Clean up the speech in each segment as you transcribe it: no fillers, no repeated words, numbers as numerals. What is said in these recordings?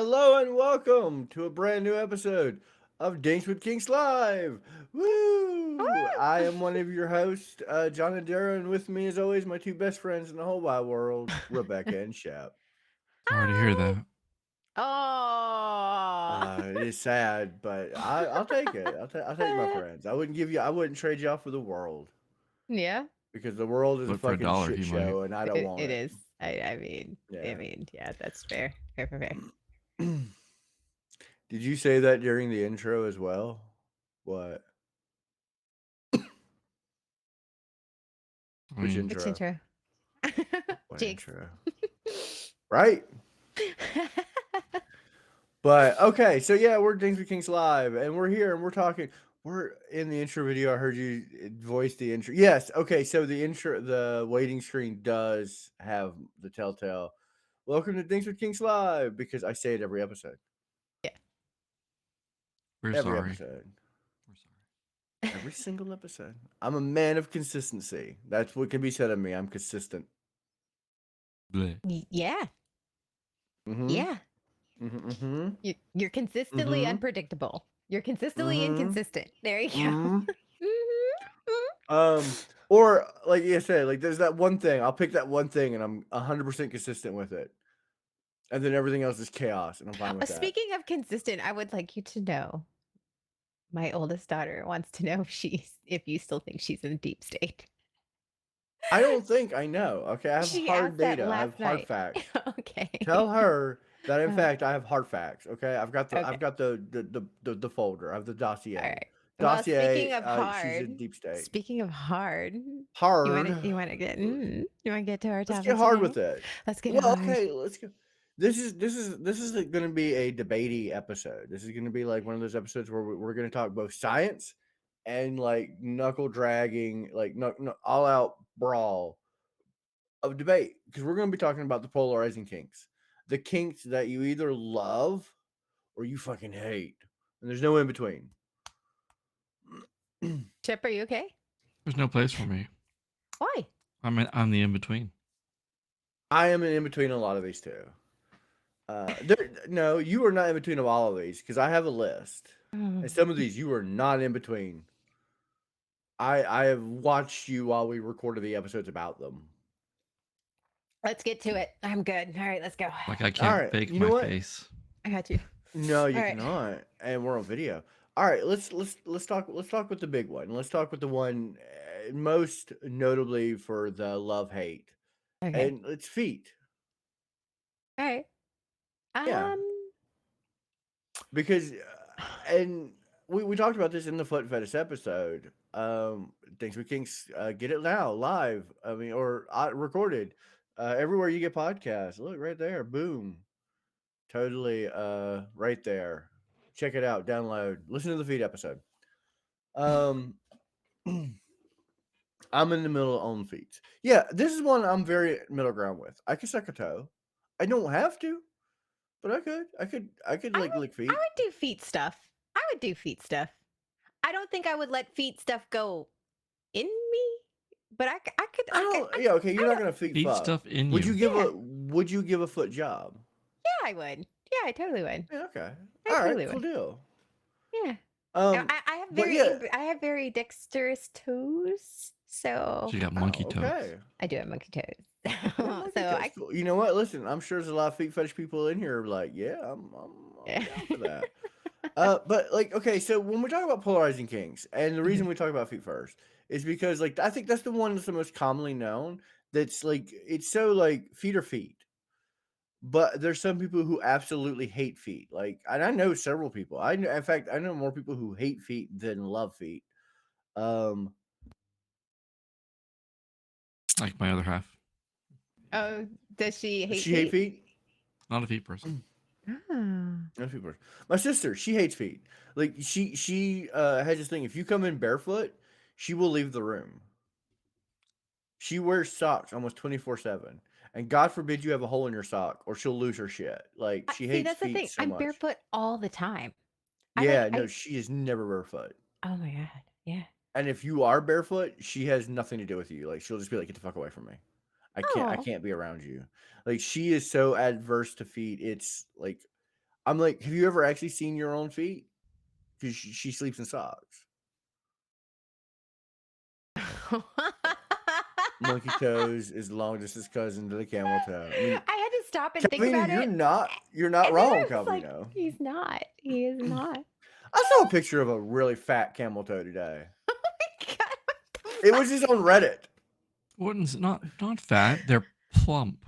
Hello and welcome to a brand new episode of Dinks with Kinks Live. Woo! I am one of your hosts, John and Darren, and with me, as always, my two best friends in the whole wide world, Rebecca and Shep. Sorry to hear Hi. that. Oh. It's sad, but I'll take it. I'll take my friends. I wouldn't trade y'all for the world Yeah, because the world is a But for a fucking dollar, shit he might. show, and I don't want it it. is. I Yeah. mean, yeah, that's fair. Fair. Did you say that during the intro as well? What? I Which mean, Which intro? intro? What Jinx. intro? Right? But okay, so yeah, we're Dings with Kings Live, and we're here and we're talking. We're in the intro video. I heard you voice the intro. Yes, okay, so the waiting screen does have the telltale. Welcome to Dings with Kings Live because I say it every episode. Yeah. we're Every sorry. episode. We're sorry. Every single episode. I'm a man of consistency. That's what can be said of me. I'm consistent. Bleh. Yeah. Mm-hmm. Yeah. Mm-hmm. Mm-hmm. You're consistently Mm-hmm. unpredictable. You're consistently Mm-hmm. inconsistent. There you go. Mm-hmm. Mhm. Or like you said, like there's that one thing. I'll pick that one thing, and I'm 100% consistent with it, and then everything else is chaos, and I'm fine with that. Speaking of consistent, I would like you to know my oldest daughter wants to know if you still think she's in deep state. I don't think I know. Okay, I have She hard asked that data. I have last hard night. facts. Okay. Tell her that in Uh, fact I have hard facts. Okay, I've okay. got the folder. I have the All dossier. right. Well, Dossier. speaking of She's in hard, deep state. speaking of hard, Hard. you want to get to our Let's get topic hard today? with it. Let's get Well, hard. okay, let's go. This is going to be a debatey episode. This is going to be like one of those episodes where we're going to talk both science and like knuckle dragging, like no, all out brawl of debate because we're going to be talking about the polarizing kinks, the kinks that you either love or you fucking hate, and there's no in between. Chip, are you okay? There's no place for me. Why? I'm the in between. I am in between a lot of these too. No, you are not in between of all of these because I have a list, Oh. and some of these you are not in between. I have watched you while we recorded the episodes about them. Let's get to it. I'm good. All right, let's go. Like I All can't right, fake you know my what? face. I got you. No, All you right. cannot, and we're on video. All right, let's talk with the big one. Let's talk with the one most notably for the love hate, Okay. and it's feet. All right. Yeah, Um. because and we talked about this in the foot fetish episode. Thanks for Kinks. Get it now live. I mean, or recorded. Everywhere you get podcasts. Look right there. Boom. Totally. Right there. Check it out. Download. Listen to the feed episode. Um, I'm in the middle on feet. Yeah, this is one I'm very middle ground with. I can suck a toe. I don't have to, but I could. I could like lick I feet. would do feet stuff. I would do feet stuff. I don't think I would let feet stuff go in me, but I don't. Yeah, okay. You're I not don't. gonna feet Feed fuck. stuff in Would you you. give Yeah. a Would you give a foot job? Yeah, I would. Yeah, I totally would. Yeah. Okay. I All right. totally Cool would. deal. Yeah. Um. But yeah. I have very dexterous toes, so She got monkey Wow. toes. Okay. I do have monkey toes. Yeah, monkey so toes. I Cool. You know what? Listen, I'm sure there's a lot of feet fetish people in here. Like, yeah, I'm yeah. down for that. But like, okay, so when we talk about polarizing kings, and the Mhm. reason we talk about feet first is because, like, I think that's the one that's the most commonly known. That's like, it's so like feet are feet, but there's some people who absolutely hate feet. Like, and I know several people. I know, in fact, I know more people who hate feet than love feet. Um, Like my other half. Oh, does she hate she hate feet? feet. Not a feet person. Ah. Most people. My sister, she hates feet. Like she has this thing. If you come in barefoot, she will leave the room. She wears socks almost 24/7. And God forbid you have a hole in your sock or she'll lose her shit. Like she See, hates that's the feet thing. so I'm much. barefoot all the time. Yeah, no, I. she is never barefoot. Oh my god. Yeah. And if you are barefoot, she has nothing to do with you. Like she'll just be like, get the fuck away from me. I Oh. can't be around you. Like she is so adverse to feet. It's like I'm like, have you ever actually seen your own feet? Because she sleeps in socks. Monkey toes is the long distance cousin to the camel toe. I mean, I had to stop and think Calvino, about it, you're not and then wrong, I was like, Calvino. "He's not. He is not." I saw a picture of a really fat camel toe today. Oh my god, what the It fuck? was just on Reddit. Wouldn't not fat. They're plump.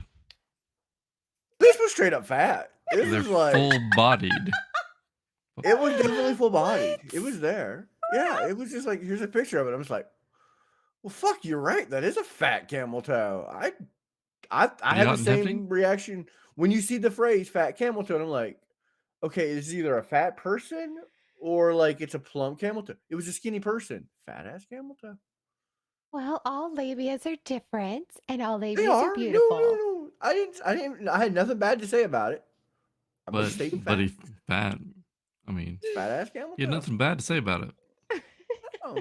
This was straight up fat. This They're was like, full bodied. it was definitely full bodied. It was there. Yeah, it was just like, here's a picture of it. I was like, well, fuck, you're right. That is a fat camel toe. I Pretty had the hot and tempting. same reaction when you see the phrase fat camel toe. And I'm like, okay, it's either a fat person or like it's a plump camel toe. It was a skinny person. Fat ass camel toe. Well, all labias are different, and all They labias are are. No, no, beautiful. no. I had nothing bad to say about it. I'm just stating But fact. he fat. I mean, It's fat ass camel he had toe. nothing bad to say about it. Oh.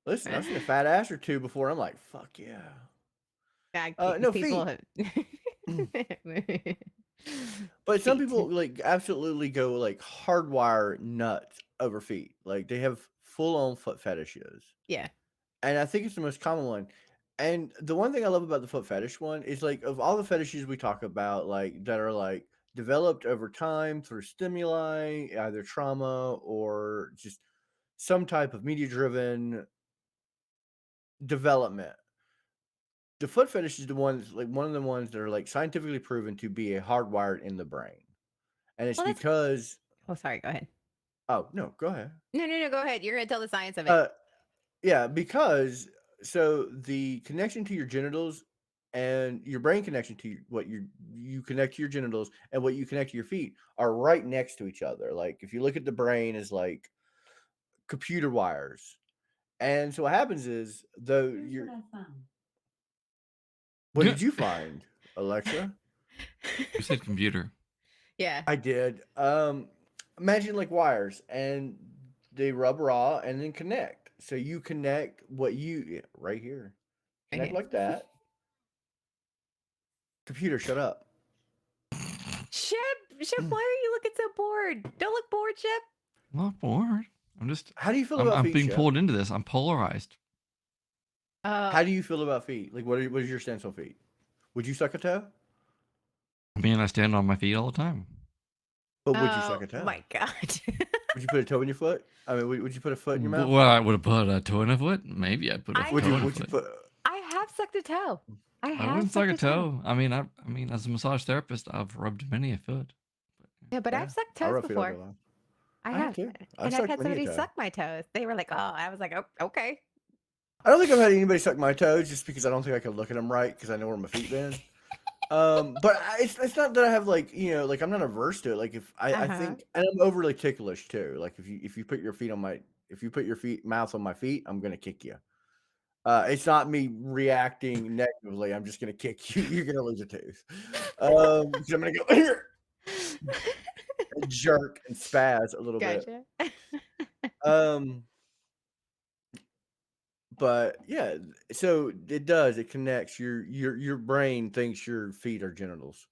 Listen, I've seen a fat ass or two before. I'm like, fuck yeah. No People feet. have. But some Feet. people like absolutely go like hardwire nuts over feet. Like they have full on foot fetishes. Yeah. And I think it's the most common one. And the one thing I love about the foot fetish one is like of all the fetishes we talk about, like that are like developed over time through stimuli, either trauma or just some type of media driven development. The foot fetish is the ones like one of the ones that are like scientifically proven to be a hardwired in the brain. And it's Well, that's. because Oh, sorry. Go ahead. oh no, go ahead. No, no, no. Go ahead. You're gonna tell the science of it. Uh yeah, because so the connection to your genitals and your brain connection to what you connect to your genitals and what you connect to your feet are right next to each other. Like if you look at the brain as like computer wires. And so what happens is though you're what You did you find, Alexa? said computer. Yeah. I did. Imagine like wires and they rub raw and then connect. So you connect what you yeah, right here. Right Connect here. like that. Computer, shut up. Ship, Ship, why are you looking so bored? Don't look bored, Ship. I'm not bored. How do you feel about I'm feet, being Shep? pulled into this. I'm polarized. Oh, How do you feel about feet? Like, what is your stance on feet? Would you suck a toe? I mean, I stand on my feet all the time. But would you suck oh a toe? my god. Would you put a toe in your foot? I mean, would you put a foot in your mouth? Well, I would have put a toe in a foot. Maybe I'd put a I Would toe you? in a Would you foot. put? I have sucked a toe. I I have wouldn't suck sucked a a toe. toe. I mean, as a massage therapist, I've rubbed many a foot. Yeah, but Yeah, I've sucked I toes rub feet all day before. long. I I have have. too. I've And I've sucked had many a somebody toe. suck my toes. They were like, "Oh," I was like, "Oh, okay." I don't think I've had anybody suck my toes just because I don't think I can look at them right because I know where my feet been. But it's not that I have like like I'm not averse to it. Like if I Uh-huh. think and I'm overly ticklish too. Like if you put your feet on my if you put your feet mouth on my feet, I'm gonna kick you. It's not me reacting negatively. I'm just gonna kick you. You're gonna lose a tooth. 'Cause I'm gonna go here and jerk and spaz a little bit. Gotcha. Um, but yeah, so it does. It connects. Your brain thinks your feet are genitals.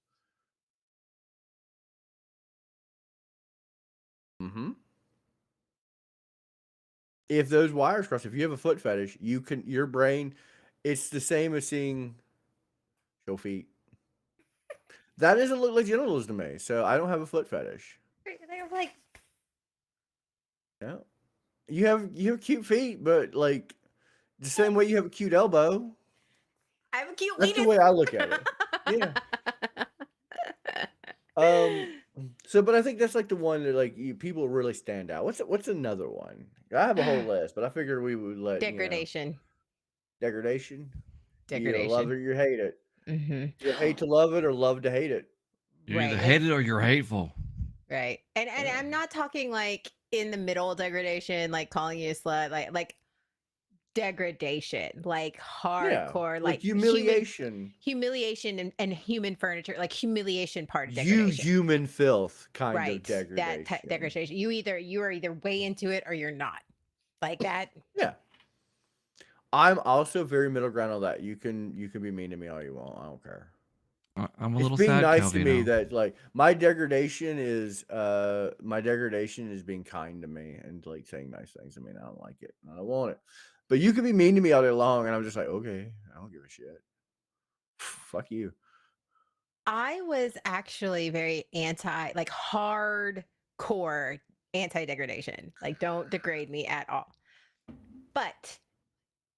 Hmm. If those wires cross, if you have a foot fetish, you can your brain. It's the same as seeing show feet. That doesn't look like genitals to me. So I don't have a foot fetish. They were like, Yeah. You have cute feet, but like the same way you have a cute elbow. "I have a cute That's the weenus." way I look at it. Yeah. Um. So, but I think that's like the one that like people really stand out. What's another one? I have a whole list, but I figured we would let Degradation. degradation. You either love Degradation. it or you hate it. Hmm. You hate to love it or love to hate it. You either Right. hate it or you're hateful. Right. And Yeah. I'm not talking like in the middle degradation, like calling you a slut, like degradation, like Yeah. hardcore, Like like humiliation. humiliation and human furniture, like humiliation part of You degradation. human filth kind of Right. That degradation. degradation. You are either way into it or you're not. Like that. Yeah. I'm also very middle ground on that. You can be mean to me all you want. I don't care. I'm a It's little being sad, nice to me Calvino. that like my degradation is being kind to me and like saying nice things. I mean, I don't like it. I don't want it. But you could be mean to me all day long, and I'm just like, okay, I don't give a shit. Fuck you. I was actually very anti, like hardcore anti degradation. Like, don't degrade me at all. But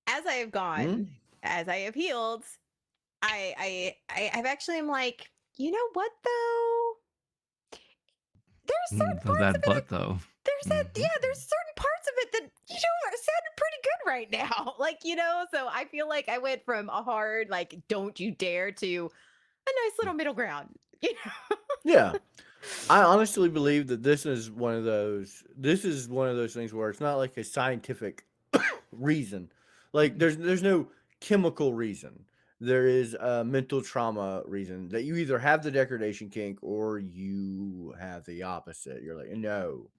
as I have Hmm. gone, as I have healed, I've actually am like, you know what though? There's certain parts of That it. butt though. There's that, Hmm. yeah. There's certain parts of it that are sounding pretty good right now. Like, so I feel like I went from a hard, like, don't you dare, to a nice little middle ground. You know. Yeah. I honestly believe that this is one of those. This is one of those things where it's not like a scientific reason. Like Mhm, there's no chemical reason. There is a mental trauma reason that you either have the degradation kink or you have the opposite. You're like, no,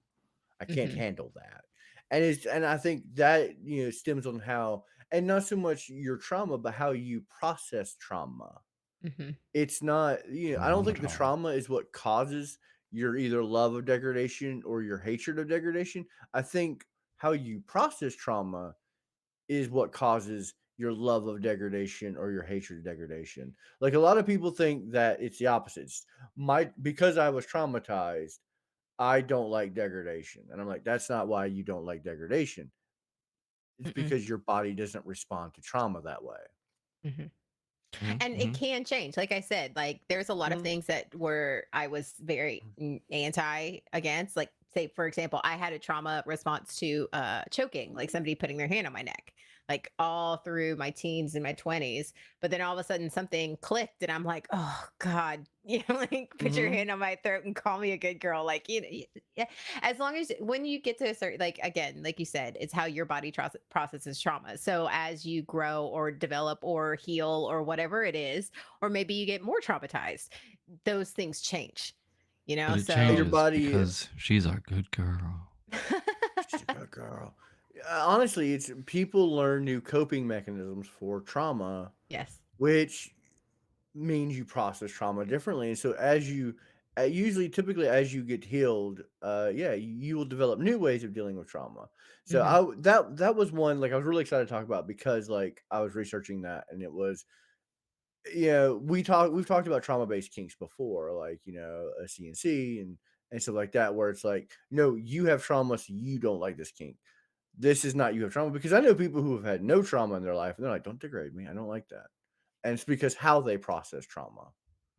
I can't mhm, handle that. And I think that stems on how, and not so much your trauma, but how you process trauma. mhm, It's not, I don't think the Trauma. trauma is what causes your either love of degradation or your hatred of degradation. I think how you process trauma is what causes your love of degradation or your hatred of degradation. Like a lot of people think that it's the opposites. Because I was traumatized, I don't like degradation. And I'm like, that's not why you don't like degradation. It's mhm, because your body doesn't respond to trauma that way. mhm. And it Hmm. can change. Like I said, like there's a lot of Mhm. things that were I was very anti against. Like, say for example, I had a trauma response to choking, like somebody putting their hand on my neck, like all through my teens and my 20s. But then all of a sudden something clicked and I'm like, oh God, like put your Mhm. hand on my throat and call me a good girl. Like, yeah, as long as when you get to a certain, like, again, like you said, it's how your body processes trauma. So as you grow or develop or heal or whatever it is, or maybe you get more traumatized, those things change, But it Your so changes body, because she's a good girl. she's a good girl. Honestly, it's people learn new coping mechanisms for trauma, yes. which means you process trauma differently. And so usually typically as you get healed, yeah, you will develop new ways of dealing with trauma. So Hmm. that was one like I was really excited to talk about because like I was researching that and it was we've talked about trauma based kinks before, like a CNC and stuff like that, where it's like, no, you have trauma, so you don't like this kink. This is not you have trauma because I know people who have had no trauma in their life and they're like, don't degrade me. I don't like that. And it's because how they process trauma.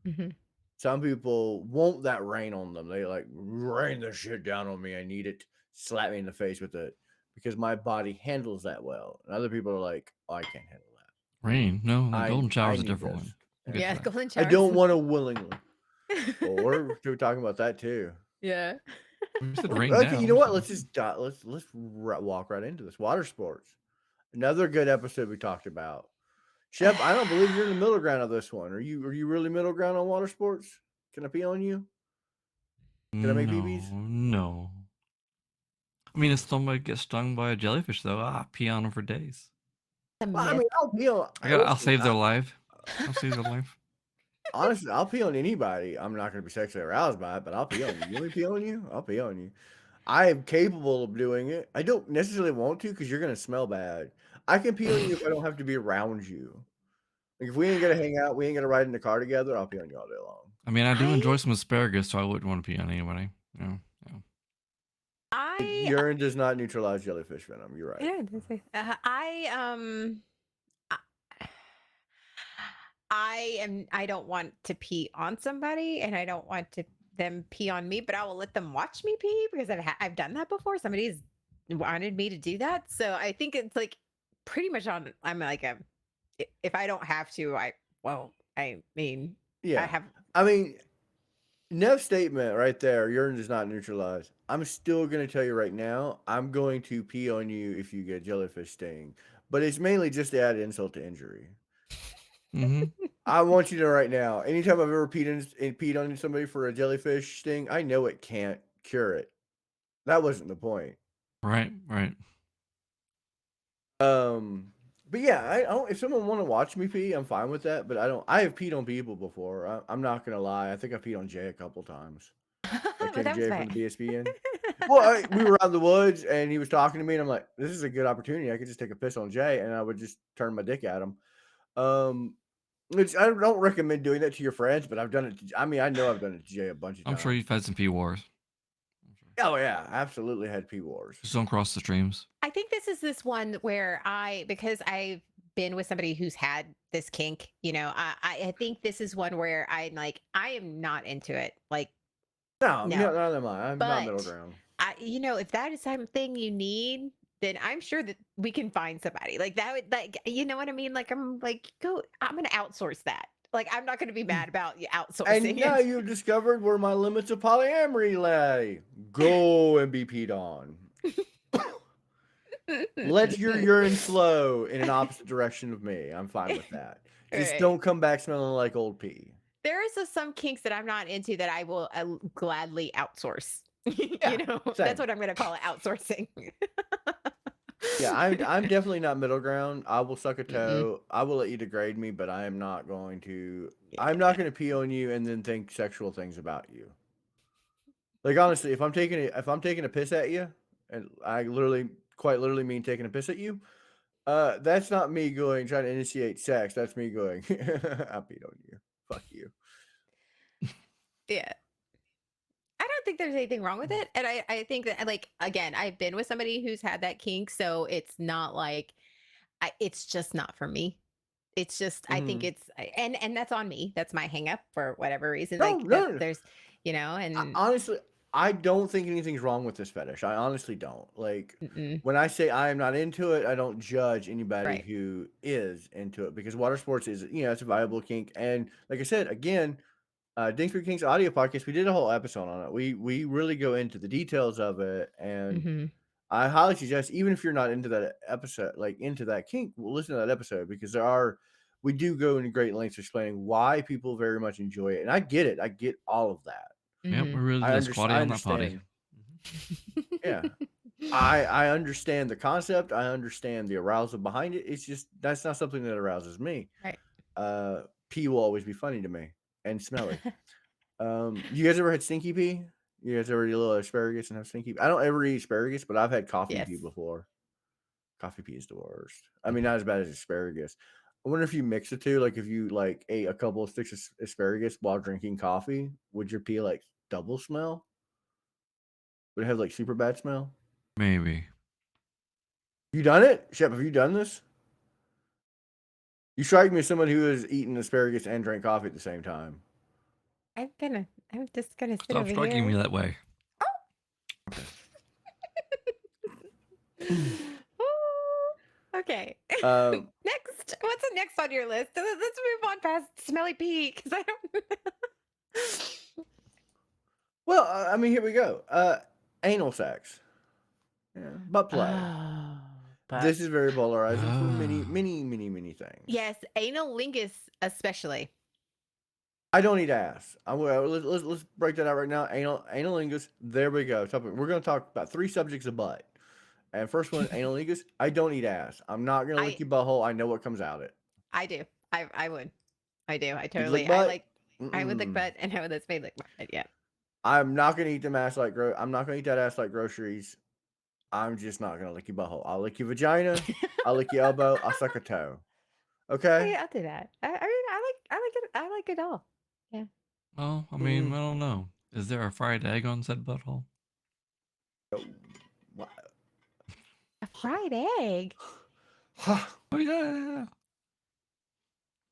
Hmm. Some people want that rain on them. They like rain the shit down on me. I need it. Slap me in the face with it because my body handles that well. And other people are like, oh, I can't handle that. Rain? No, the golden I shower's a need different this. one. And Good it's Yeah, for like, that. golden I showers. don't want to willingly. Well, we're talking about that too. Yeah. We said rain Okay, you know down, what? so Let's just walk right into this. Water sports. Another good episode we talked about. Shep, I don't believe you're in the middle ground of this one. Are you really middle ground on water sports? Can I pee on you? Can I make no, BBs? no. I mean, if somebody gets stung by a jellyfish, though, pee on them for days. A Well, I mean, myth. I'll pee on. I'll Listen, save their life. I'll save their life. honestly, I'll pee on anybody. I'm not going to be sexually aroused by it, but I'll pee on you. You want me to pee on you? I'll pee on you. I am capable of doing it. I don't necessarily want to because you're going to smell bad. I can pee on you if I don't have to be around you. Like if we ain't gonna hang out, we ain't gonna ride in the car together. I'll pee on you all day long. I mean, I do enjoy I some asparagus, so I wouldn't want to pee on anybody. Yeah, yeah. I Urine does not neutralize jellyfish venom. You're right. yeah, I I don't want to pee on somebody and I don't want to them pee on me, but I will let them watch me pee because I've done that before. Somebody's wanted me to do that. So I think it's like pretty much on I'm like if I don't have to, I won't. I mean, I Yeah. have I mean, Nev's statement right there, urine does not neutralize. I'm still gonna tell you right now, I'm going to pee on you if you get jellyfish sting. But it's mainly just to add insult to injury. Mm-hmm. I want you to know right now, anytime I've ever peed on somebody for a jellyfish sting, I know it can't cure it. That wasn't the point. Right, right. Um, But yeah, I don't. If someone want to watch me pee, I'm fine with that. But I don't. I have peed on people before. I'm not gonna lie. I think I peed on Jay a couple times. Like But take that was Jay fine. from the BSPN. Well, we were out in the woods and he was talking to me, and I'm like, this is a good opportunity. I could just take a piss on Jay, and I would just turn my dick at him. Um, which I don't recommend doing that to your friends, but I've done it. I mean, I know I've done it to Jay a bunch of I'm sure times. you've had some pee wars. I'm sure. Oh yeah, absolutely had pee wars. Just don't cross the streams. I think this one where because I've been with somebody who's had this kink, I think this is one where I'm like, I am not into it. Like, No, no. neither am I. I'm not middle But ground. if that is something you need, then I'm sure that we can find somebody. Like that would like you know what I mean? Like I'm like, I'm gonna outsource that. Like I'm not gonna be mad about you And outsourcing now it. you've discovered where my limits of polyamory lay. Go and be peed on. Let your urine flow in an opposite direction of me. I'm fine with that. Just Right. don't come back smelling like old pee. There is some kinks that I'm not into that I will gladly outsource. Yeah, That's same. what I'm going to call it, outsourcing. Yeah, I'm definitely not middle ground. I will suck a Mm-mm. toe. I will let you degrade me, but I am not going to. I'm not Yeah. going to pee on you and then think sexual things about you. Like honestly, if I'm taking a piss at you, and I literally, quite literally mean taking a piss at you, that's not me going trying to initiate sex. That's me going, I peed on you. Fuck you. Yeah. I don't think there's anything wrong with it. And I think that, like, again, I've been with somebody who's had that kink. So it's not like, it's just not for me. It's just, I think Hmm. and that's on me. That's my hang up for whatever reason. No, Like, that no, no. there's, and Honestly, I don't think anything's wrong with this fetish. I honestly don't. Like mm-mm, when I say I am not into it, I don't judge anybody right. who is into it because water sports is, it's a viable kink. And like I said, again, Dingsbury King's audio podcast, we did a whole episode on it. We really go into the details of it, and Hmm. I highly suggest, even if you're not into that episode, like into that kink, we'll listen to that episode because we do go into great lengths explaining why people very much enjoy it, and I get it. I get all of that. Yep, Hmm. we're really just squatting I on that potty. understand. Yeah. I understand the concept. I understand the arousal behind it. It's just that's not something that arouses me. Right. Uh, pee will always be funny to me and smelly. You guys ever had stinky pee? You guys ever eat a little asparagus and have stinky? I don't ever eat asparagus, but I've had coffee Yes. pee before. Coffee pee is the worst. I mean, not as bad as asparagus. I wonder if you mix the two, like if you like ate a couple of sticks of asparagus while drinking coffee, would your pee like double smell? Would it have like super bad smell? Maybe. You done it, Shep? Have you done this? You strike me as someone who has eaten asparagus and drank coffee at the same time. I'm just gonna sit Stop over striking me here. that way. Okay. Okay. Um, Next, what's the next on your list? Let's move on past smelly pee because I don't. well, I mean, here we go. Anal sex. Yeah, butt play. Oh, but This is very polarizing for many, Ah. many, many, many things. yes, anal lingus especially. I don't eat ass. Let's break that out right now. Analingus. There we go. We're going to talk about 3 subjects of butt. And first one, analingus. I don't eat ass. I'm not going to lick I your butthole. I know what comes out it. I do. I would. I do. I You'd lick totally. I butt. like. I would lick butt, and I would let me lick butt. Yeah. I'm not going to eat them ass like I'm not going to eat that ass like groceries. I'm just not going to lick your butthole. I'll lick your vagina. I'll lick your elbow. I'll suck a toe. Okay. Yeah, I'll do that. I mean, I like it. I like it all. Yeah. Well, I mean, I don't know. Is there a fried egg on said butthole? What? A fried egg. Oh yeah.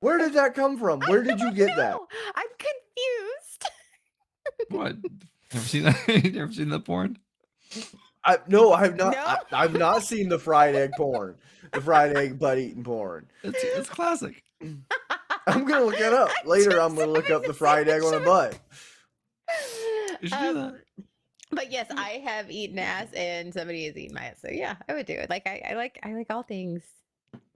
Where did that come from? Where did you get that? No, I'm confused. What? Never seen that? You never seen that porn? No, I have not. No. I've not seen the fried egg porn, the fried egg butt eating porn. It's classic. I'm gonna look it up later. I'm gonna look up the fried egg on a butt. You should do that. But yes, I have eaten ass, and somebody has eaten my ass. So yeah, I would do it. Like I like all things.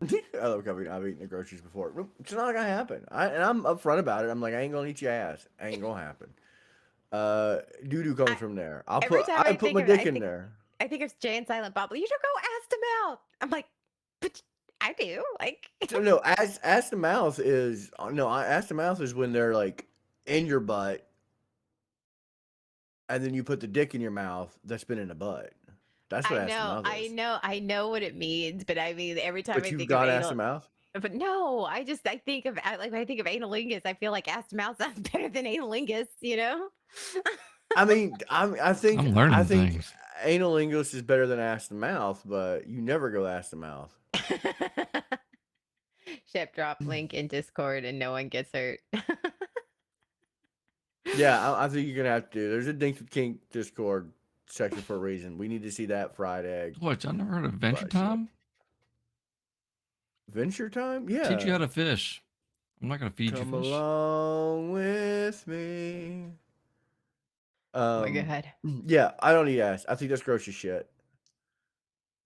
I love I've eaten the groceries before. It's not gonna happen. And I'm upfront about it. I'm like, I ain't gonna eat your ass. Ain't gonna happen. Doo doo comes from there. Every time I I put think my of it, dick in there. I think of Jay and Silent Bob. You should go ass to mouth. I'm like, but I do. Like, So no, ass to mouth is no, ass to mouth is when they're like in your butt, and then you put the dick in your mouth that's been in the butt. That's what ass to mouth is. I know what it means, but I mean, every time But I you've think of got ass to anal, mouth. but no, I think of like when I think of analingus, I feel like ass to mouth sounds better than analingus, you know? I mean, I'm I learning think things. anal lingus is better than ass to mouth, but you never go ass to mouth. Shep drop link in Discord and no one gets hurt. Yeah, I think you're gonna have to do. There's a Dinks with Kink Discord section for a reason. We need to see that fried egg What? Y'all never heard of Venture butt shit. Time? Venture time? Teach you how Yeah. to fish. I'm not gonna feed you Come fish. along with me. Oh my god. Yeah, I don't eat ass. I think that's gross as shit.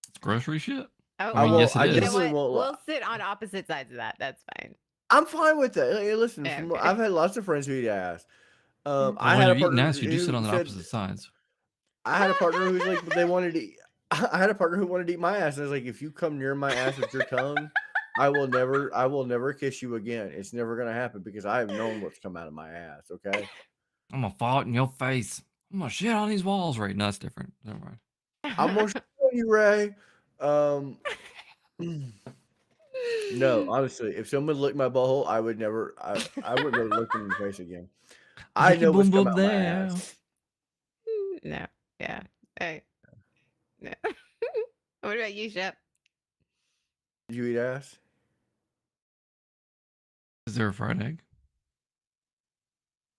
It's grocery shit. Oh, I mean, well, yes, it I you know is. definitely what? won't. We'll sit on opposite sides of that. That's fine. I'm fine with that. Hey, listen, Yeah, from I've okay. had lots of friends who eat ass. Well, I when had a you're eating partner ass, you do sit who on the said opposite sides. I had a partner who's like they wanted to. Eat, I had a partner who wanted to eat my ass, and I was like, if you come near my ass with your tongue, I will never kiss you again. It's never gonna happen because I have known what's come out of my ass. Okay, I'm gonna fall in your face. I'm gonna shit on these walls right now. That's different. Never mind. I'm gonna show you, Ray. Um, no, honestly, if someone licked my butthole, I would never. I wouldn't be able to look them in the face again. I Licky know what's boom come boom out of my there. ass. No. Yeah. Hey, no. What about you, Shep? Did you eat ass? Is there a fried egg?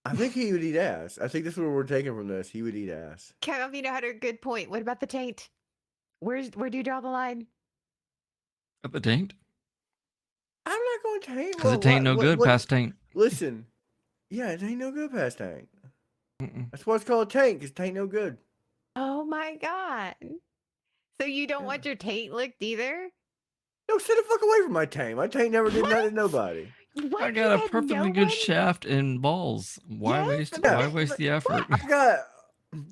I think he would eat ass. I think that's what we're taking from this. He would eat ass. Calvino had a good point. What about the taint? Where do you draw the line? At the taint? I'm not going to hate. Because it ain't no good What? past taint. Listen, yeah, it ain't no good past tank. Mm-mm. That's why it's called a tank. Cause it ain't no good. Oh my god. So you don't Yeah. want your taint licked either? No, stay the fuck away from my tank. My tank never did nothing to What? nobody. What? I got You a had no perfectly good one? shaft and balls. Why Yes, waste? Yeah, Why waste the effort? I got.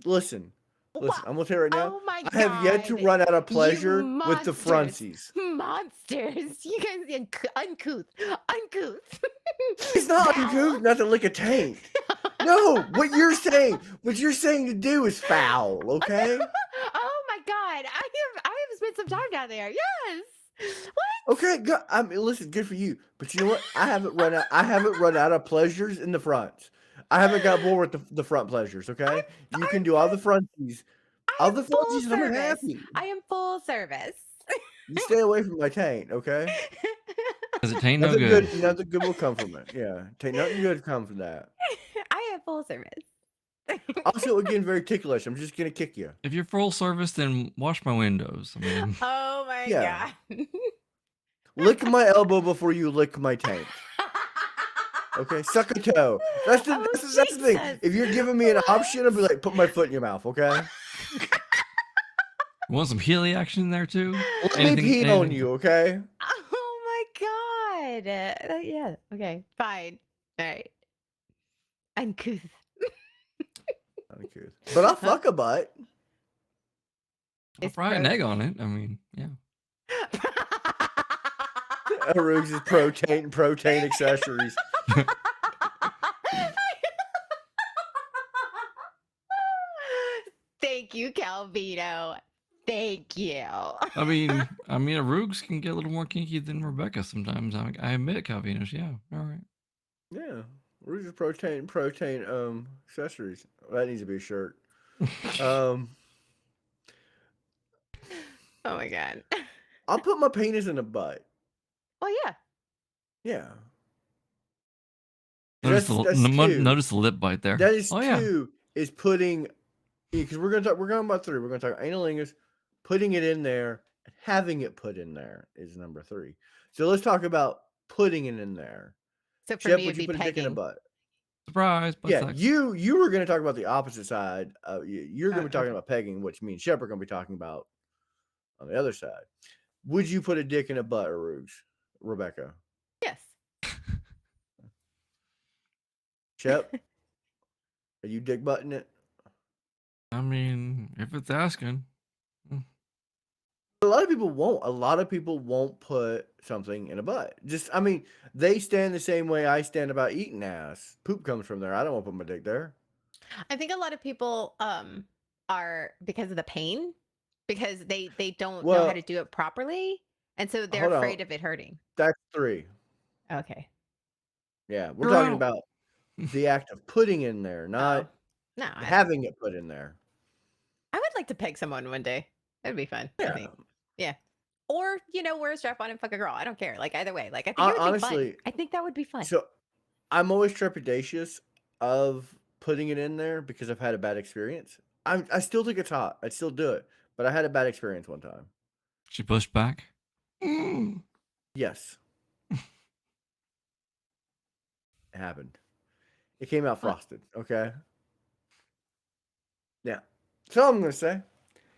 Listen, What? I'm gonna tell you right now. Oh my I have yet to god. run out of You pleasure with the monsters. frontsies. Monsters. You guys uncouth. Uncouth. It's not Foul. uncouth not to lick a taint. No, what you're saying to do is foul. Okay. Oh my god. I have spent some time down there. Yes. What? Okay, good. I mean, listen, good for you. But you know what? I haven't run out. I haven't run out of pleasures in the fronts. I haven't got bored with the front pleasures. Okay, you can do all the fronties, I am full and I'm service. happy. I am full service. You stay away from my taint, okay? Because it ain't no good. Nothing good will come from it. Yeah, taint nothing good come from that. I am full service. Also, again, very ticklish. I'm just gonna kick you. If you're full service, then wash my windows. I mean, Oh my Yeah, god. lick my elbow before you lick my taint. Okay, suck a toe. Oh That's the thing. Jesus. If you're giving me an option, I'll be like, put my foot in your mouth. Okay. you want some Healy action in there too? Let me pee on you, okay? Oh my god. Yeah. Okay. Fine. All right. Uncouth. Uncouth. But I'll fuck a butt. I'll It's fry an egg on it. I mean, yeah. Arugs is protein accessories. Thank you, Calvino. Thank you. I mean, Arugs can get a little more kinky than Rebecca sometimes. I admit, Calvinus. Yeah, all right. Yeah. Arugs is protein accessories. That needs to be a shirt. Oh my god. I'll put my penis in a butt. Oh yeah. Yeah. Notice That's two. notice the lip bite there. That is oh, yeah. two. Is putting because we're going about three. We're gonna talk analingus, putting it in there, and having it put in there is number three. So let's talk about putting it in there. So for Shep, me, would it'd you be put a dick in a pegging. butt? Surprise. Butt Yeah, sex. you were going to talk about the opposite side. You're going to be talking Okay. about pegging, which me and Shep are going to be talking about on the other side. Would you put a dick in a butt, Rouge, Rebecca? Yes. Shep, are you dick butting it? I mean, if it's asking. A lot of people won't. A lot of people won't put something in a butt. Just, I mean, they stand the same way I stand about eating ass. Poop comes from there. I don't want to put my dick there. I think a lot of people are because of the pain, because they don't know how to Well, do it properly, and so they're hold on. afraid of it hurting. That's 3. Okay. Yeah, we're You're talking out. about the act of putting in there, Oh. not No, I having it put in there. would like to peg someone one day. That'd be fun, I Yeah. think. Yeah. Or, wear a strap on and fuck a girl. I don't care. Like either way. Like I think it would be fun. Honestly, I think that would be fun. so I'm always trepidatious of putting it in there because I've had a bad experience. I still think it's hot. I'd still do it, but I had a bad experience one time. She pushed back. Mm. Yes, it happened. It came out What? frosted. Okay. Yeah. That's all I'm gonna say.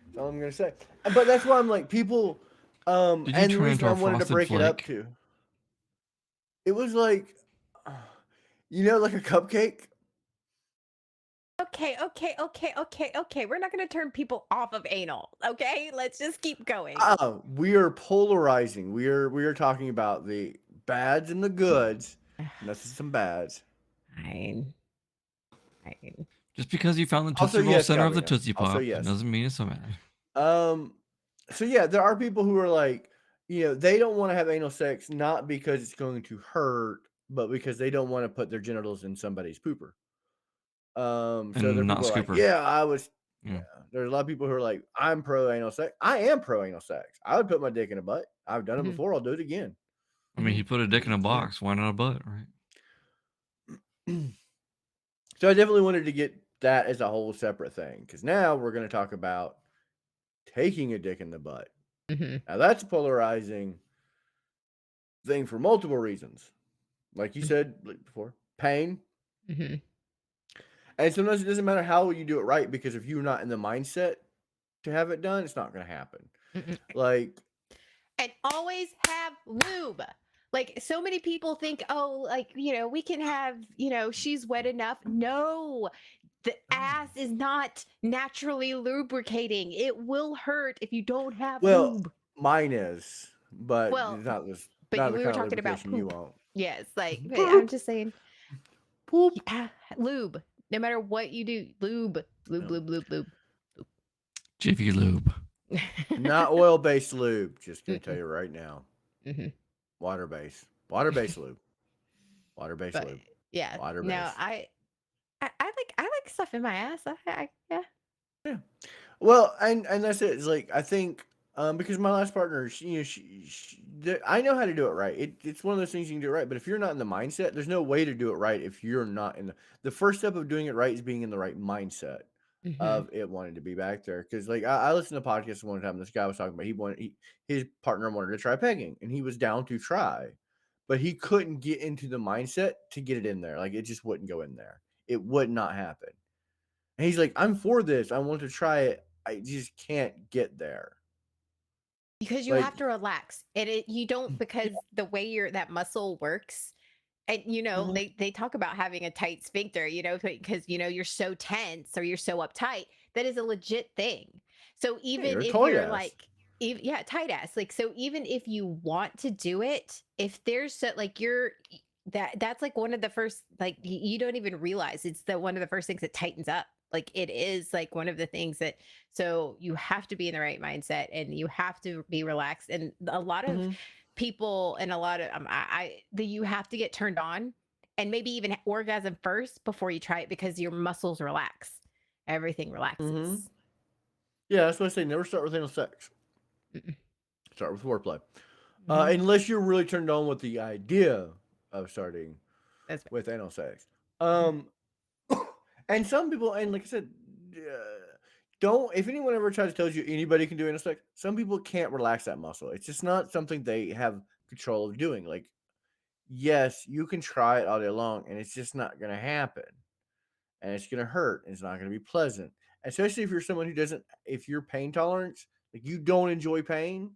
That's all I'm gonna say. But that's why I'm like people. Did you And the turn reason into I a wanted to frosted break it up flake? too. It was like, like a cupcake. Okay, okay, okay, okay, okay. We're not gonna turn people off of anal. Okay? Let's just keep going. We are polarizing. We are talking about the bads and the goods. And this is some bads. Fine. Fine. Just because you found the Also, Tootsie Roll yes, center of the Calvino. Tootsie Also, Pop, that yes. doesn't mean it's so bad. Um, so yeah, there are people who are like, they don't want to have anal sex not because it's going to hurt, but because they don't want to put their genitals in somebody's pooper. So there are And not people who are like, scooper. yeah, I was. Yeah, Yeah. there's a lot of people who are like, I'm pro anal sex. I am pro anal sex. I would put my dick in a butt. I've done it Mhm, before. I'll do it again. I mean, mhm, he put a dick in a box. Why not a butt, right? So I definitely wanted to get that as a whole separate thing because now we're going to talk about taking a dick in the butt. mhm, Now that's a polarizing thing for multiple reasons. Like you said before, pain. mhm, And sometimes it doesn't matter how you do it right because if you're not in the mindset to have it done, it's not going to happen. mhm. Like, And always have lube. Like so many people think, oh, like, we can have, she's wet enough. No, the ass is not naturally lubricating. It will hurt if you don't have well, lube. mine is, but Well, it's not this, but not the we were kind of talking about lubrication you poop. want. Yes, like I'm Poop, just saying, poop. yeah, lube. No matter what you do, lube, lube, No. lube, lube, lube. Jiffy Lube. Not oil based lube. Just gonna tell Mm-mm, you right now. mhm. Water based. Water based lube. Water based But lube. yeah, Water no, based. I like stuff in my ass. Yeah. Yeah. Well, and that's it. It's like I think because my last partner, I know how to do it right. It's one of those things you can do it right. But if you're not in the mindset, there's no way to do it right if you're not in the first step of doing it right is being in the right mindset Hmm. of it wanting to be back there. Because like I listened to a podcast one time. This guy was talking about his partner wanted to try pegging, and he was down to try, but he couldn't get into the mindset to get it in there. Like it just wouldn't go in there. It would not happen. And he's like, I'm for this. I want to try it. I just can't get there. Because you Like, have to relax. And you don't, because the way that muscle works, and mhm, they talk about having a tight sphincter, because you're so tense or you're so uptight. That is a legit thing. So yeah, even you're a if toy you're ass. like, yeah, tight ass. Like so, even if you want to do it, if there's like that's like one of the first, like you don't even realize it's the one of the first things that tightens up. Like it is like one of the things that, so you have to be in the right mindset and you have to be relaxed. And a lot of Hmm. people and a lot of you have to get turned on and maybe even orgasm first before you try it because your muscles relax. Everything Hmm. relaxes. Yeah, that's why I say never start with anal sex. Mm-mm. Start with foreplay. Mhm. Unless you're really turned on with the idea of starting That's with anal sex. right. Um, and some people, and like I said, don't. If anyone ever tries to tell you anybody can do anal sex, some people can't relax that muscle. It's just not something they have control of doing. Like, yes, you can try it all day long, and it's just not going to happen. And it's going to hurt. And it's not going to be pleasant. Especially if you're someone who doesn't, if your pain tolerance, like you don't enjoy pain,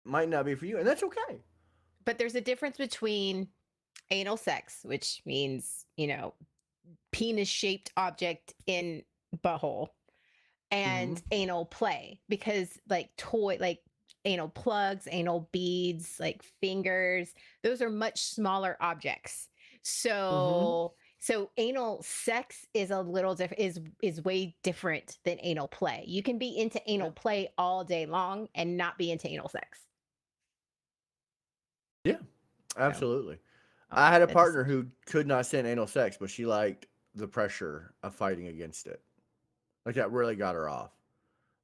might not be for you. And that's okay. But there's a difference between anal sex, which means, penis shaped object in butthole, and Mhm. anal play, because like like anal plugs, anal beads, like fingers, those are much smaller objects. Mhm. So anal sex is a little different, is way different than anal play. You can be into Yeah. anal play all day long and not be into anal sex. Yeah. So Absolutely. I had a that just partner who could not stand anal sex, but she liked the pressure of fighting against it. Like that really got her off.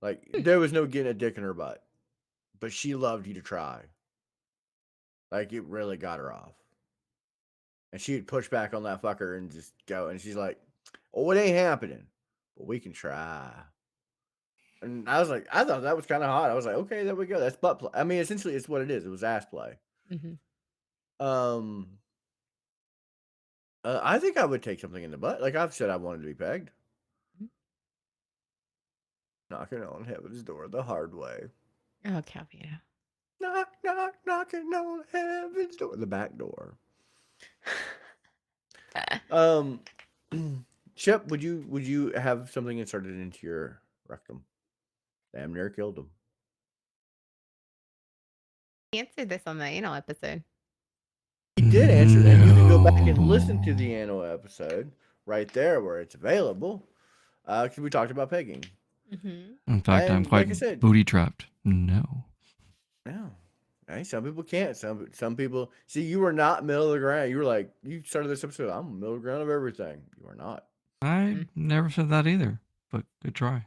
Like there was no getting a dick in her butt, but she loved you to try. Like it really got her off. And she'd push back on that fucker and just go. And she's like, "Oh, it ain't happening, but we can try." And I was like, I thought that was kind of hot. I was like, okay, there we go. That's butt play. I mean, essentially, it's what it is. It was ass play. Mhm. Um, I think I would take something in the butt. Like I've said, I wanted to be pegged, Mhm. knocking on heaven's door the hard way. Oh, Calvino. Knock, knock, knocking on heaven's door, the back door. Um, Chip, would you have something inserted into your rectum? Damn near killed him. Answered this on the anal episode. He did answer that. You can go back and listen to No. the annual episode right there where it's available. Because we talked about pegging, Hmm. In fact, I'm and quite like I said, booty trapped. No. no, hey, some people can't. Some people see you were not middle of the ground. You were like you started this episode. I'm middle of the ground of everything. You are not. I never said that either, but good try.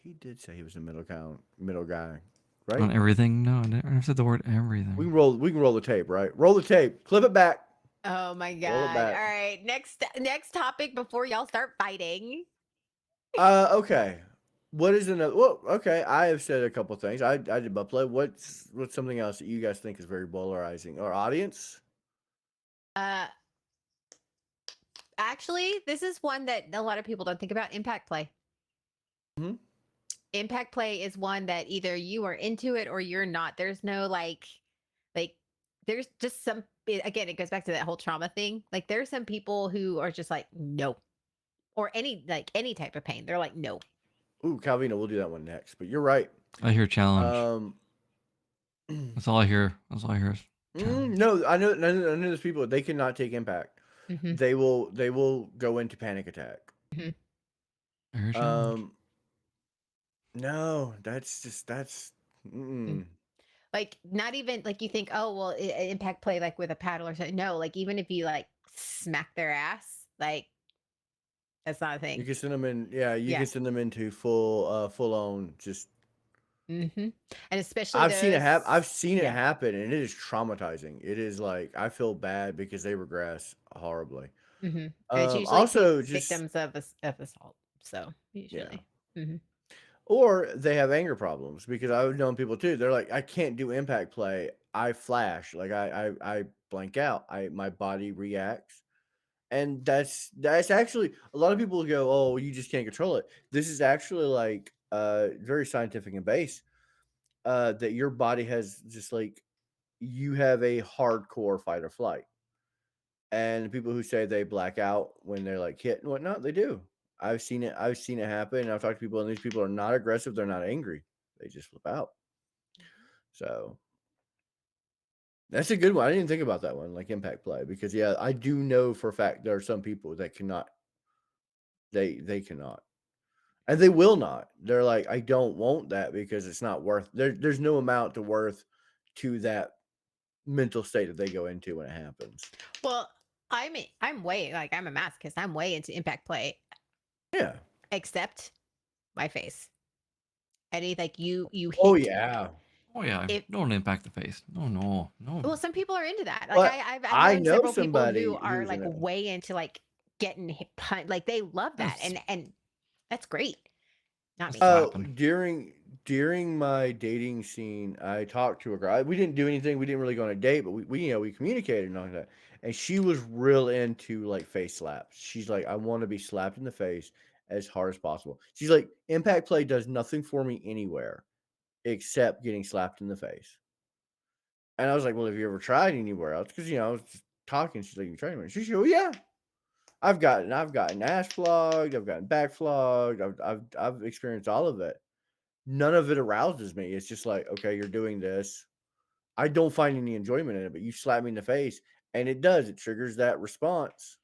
He did say he was a middle guy, On right? everything? No, I never said the word everything. We can roll the tape, right? Roll the tape, clip it back, Oh my roll it god. All back. right. Next topic before y'all start fighting. Okay. What is another? Well, okay. I have said a couple things. I did butt play. What's something else that you guys think is very polarizing? Our audience. Uh Actually, this is one that a lot of people don't think about: impact play. Hmm. Impact play is one that either you are into it or you're not. There's no like there's just again, it goes back to that whole trauma thing. Like there's some people who are just like no, or any type of pain. They're like no. Ooh, Calvino, we'll do that one next. But you're right. I hear challenge. Um, That's all I hear. That's all I hear is challenge. no, I know those people. They cannot take impact. Hmm. They will go into panic attack. Hmm. I hear challenge. Um, no, that's. Mm-mm. Like not even like you think, oh well, impact play like with a paddle or something. No, like even if you like smack their ass, like that's not a You thing. can send them in. Yeah, you can Yeah. send them into full on. Just Hmm. And especially those. I've seen it Yeah. happen, and it is traumatizing. It is like I feel bad because they regress horribly. Hmm. And it's usually Also, just victims of of assault. So yeah. usually. Hmm. Or they have anger problems because I've known people too. They're like, I can't do impact play. I flash, like I blank out. My body reacts, and that's actually a lot of people go, oh, you just can't control it. This is actually like very scientific and base. That your body has just like you have a hardcore fight or flight, and people who say they black out when they're like hit and whatnot, they do. I've seen it. I've seen it happen. I've talked to people, and these people are not aggressive. They're not angry. They just flip out. So that's a good one. I didn't think about that one, like impact play, because yeah, I do know for a fact there are some people that cannot. They cannot, and they will not. They're like, I don't want that because it's not worth. There's no amount to worth to that mental state that they go into when it happens. Well, I'm way like I'm a masochist. I'm way into impact play, Yeah. except my face. Any like you Oh hit yeah. Oh yeah, it. don't impact the face. No, no, no. Well, some people are into that. Like But I've I known know several people who somebody are who's like in it. way into like getting like they love that, That's and that's great. Not that's me. slapping. During my dating scene, I talked to a girl. We didn't do anything. We didn't really go on a date, but we communicated and all that. And she was real into like face slaps. She's like, I want to be slapped in the face as hard as possible. She's like, impact play does nothing for me anywhere except getting slapped in the face. And I was like, well, have you ever tried anywhere else? Because I was just talking. She's like, you tried anywhere? She said, oh yeah. I've gotten ass flogged, I've gotten back flogged, I've experienced all of it. None of it arouses me. It's just like, okay, you're doing this. I don't find any enjoyment in it, but you slap me in the face, and it does. It triggers that response.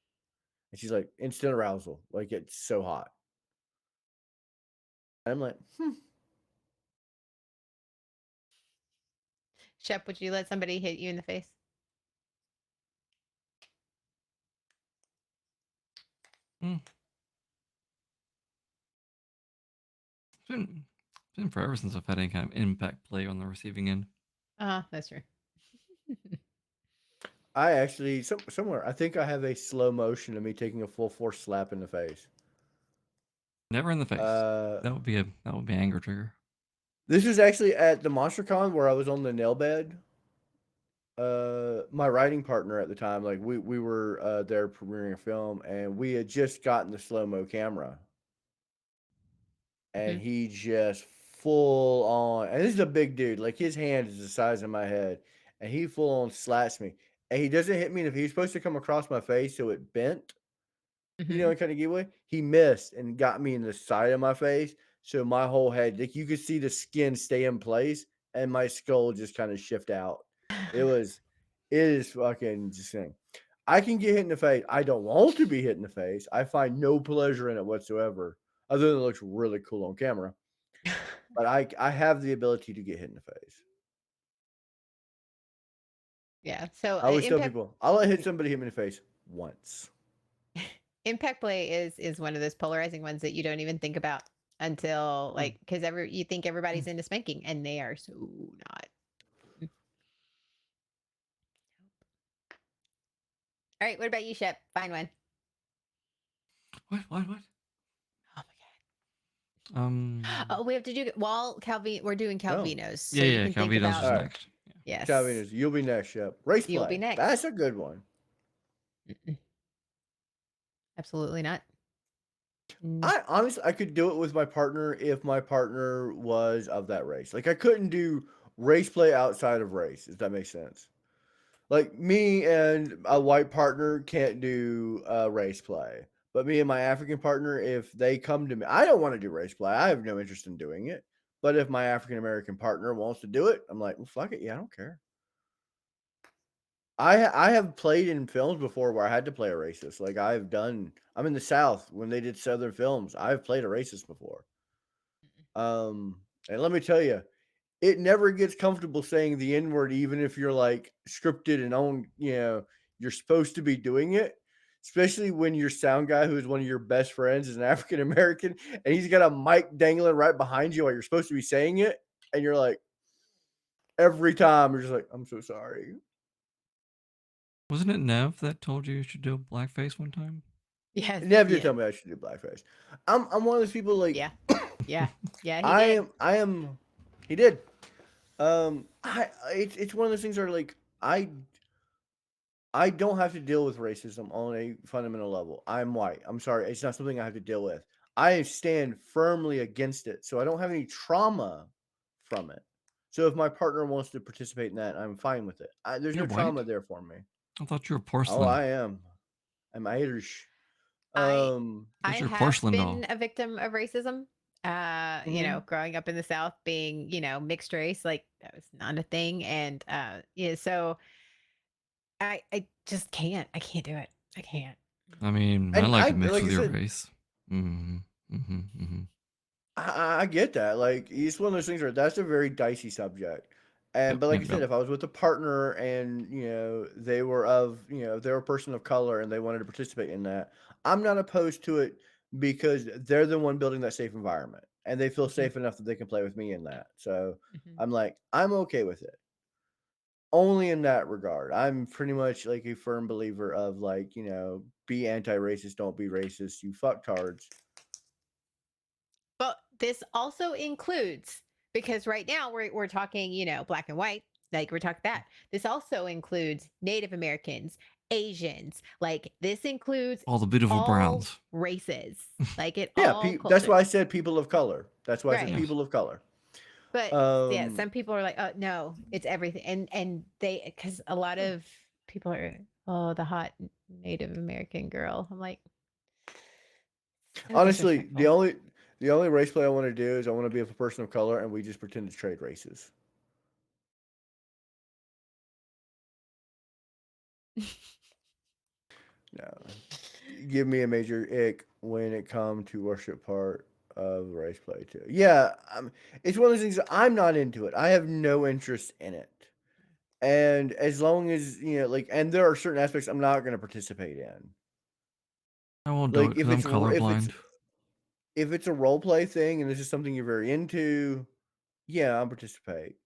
And she's like, instant arousal. Like it's so hot. I'm like, Shep, would you let somebody hit you in the face? Mm. It's been forever since I've had any kind of impact play on the receiving end. That's true. I actually somewhere I think I have a slow motion of me taking a full force slap in the face. Never in the face. Uh, That would be an anger trigger. this is actually at the MonsterCon where I was on the nail bed. My writing partner at the time, like we were there premiering a film, and we had just gotten the slow mo camera, and Mhm. he just full on, and this is a big dude, like his hand is the size of my head, and he full on slaps me, and he doesn't hit me. If he's supposed to come across my face, so it bent, Mhm. kind of giveaway. He missed and got me in the side of my face. So my whole head, like you could see the skin stay in place and my skull just kind of shift out. It was, it is fucking insane. I can get hit in the face. I don't want to be hit in the face. I find no pleasure in it whatsoever, other than it looks really cool on camera. But I have the ability to get hit in the face. Yeah. So I always tell impact people, I'll let hit somebody hit me in the face once. impact play is one of those polarizing ones that you don't even think about until Mm. like because you think everybody's into spanking and they are so not. All right, what about you, Shep? Find one. What? Oh Um. my god. Oh, we have to do while Calvin. We're doing Oh, Calvinos, so you Yeah. can think Calvinos about. is all right. next. Yeah. Calvin Yes, is you'll be next, Shep. Race you'll be play. next. That's a good one. Mm-mm, absolutely not. Mm. I honestly I could do it with my partner if my partner was of that race. Like I couldn't do race play outside of race, if that makes sense. Like me and a white partner can't do race play. But me and my African partner, if they come to me, I don't want to do race play. I have no interest in doing it. But if my African American partner wants to do it, I'm like, well, fuck it. Yeah, I don't care. I have played in films before where I had to play a racist. Like I'm in the South when they did Southern films. I've played a racist before. And let me tell you, it never gets comfortable saying the N word, even if you're like scripted and you're supposed to be doing it. Especially when your sound guy, who is one of your best friends, is an African American, and he's got a mic dangling right behind you while you're supposed to be saying it, and you're like, every time you're just like, I'm so sorry. Wasn't it Nev that told you should do a blackface one time? Yes. Never did Yeah. tell me I should do blackface. I'm one of those people like Yeah. Yeah. Yeah. He I did. am I am. He did. It's one of those things where like I don't have to deal with racism on a fundamental level. I'm white. I'm sorry. It's not something I have to deal with. I stand firmly against it. So I don't have any trauma from it. So if my partner wants to participate in that, I'm fine with it. There's You're no trauma white? there for me. I thought you were Oh, porcelain. I am. I'm Irish. I Um, I I thought you were have porcelain been doll. a victim of racism. mhm. Growing up in the South, being mixed race, like that was not a thing, and yeah, so I just can't. I can't do it. I can't. I mean, I And like I to mix like I with your said, race. Mm-hmm. Mm-hmm. Mm-hmm. I get that. Like it's one of those things where that's a very dicey subject. And Yep. but like Yep. I said, Yep. if I was with a partner and they were they're a person of color and they wanted to participate in that, I'm not opposed to it because they're the one building that safe environment and they feel Mhm, safe enough that they can play with me in that. So mhm. I'm like, I'm okay with it. Only in that regard. I'm pretty much like a firm believer of like, be anti-racist, don't be racist, you fucktards. But this also includes because right now we're talking, black and white, like we're talking that. This also includes Native Americans, Asians, like this includes All the beautiful all browns. races, like it Yeah, all that's why I cultures. said people of color. That's why I said Right. Yes. people of color. But yeah, Um, some people are like, oh no, it's everything. And they because a lot of people are, oh, the hot Native American girl. I'm like, Honestly, the only race play I want to do is I want to be a person of color and we just pretend to trade races. No, give me a major ick when it comes to worship part of race play too. Yeah, it's one of those things that I'm not into it. I have no interest in it. And as long as, like, and there are certain aspects I'm not going to participate in. I won't do it Like because I'm colorblind. if it's a role play thing and this is something you're very into, yeah, I'll participate.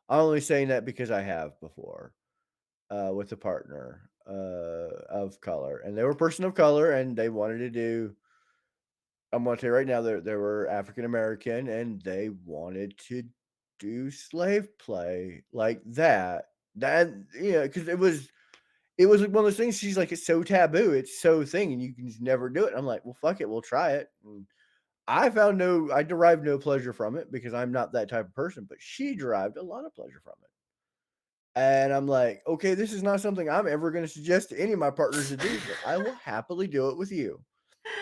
I'm only saying that because I have before with a partner of color, and they were a person of color, and they wanted to do. I'm going to tell you right now, they were African American, and they wanted to do slave play like that. That because it was like one of those things. She's like, it's so taboo, it's so thing, and you can just never do it. I'm like, well, fuck it, we'll try it. And I derived no pleasure from it because I'm not that type of person, but she derived a lot of pleasure from it. And I'm like, okay, this is not something I'm ever going to suggest to any of my partners to do, but I will happily do it with you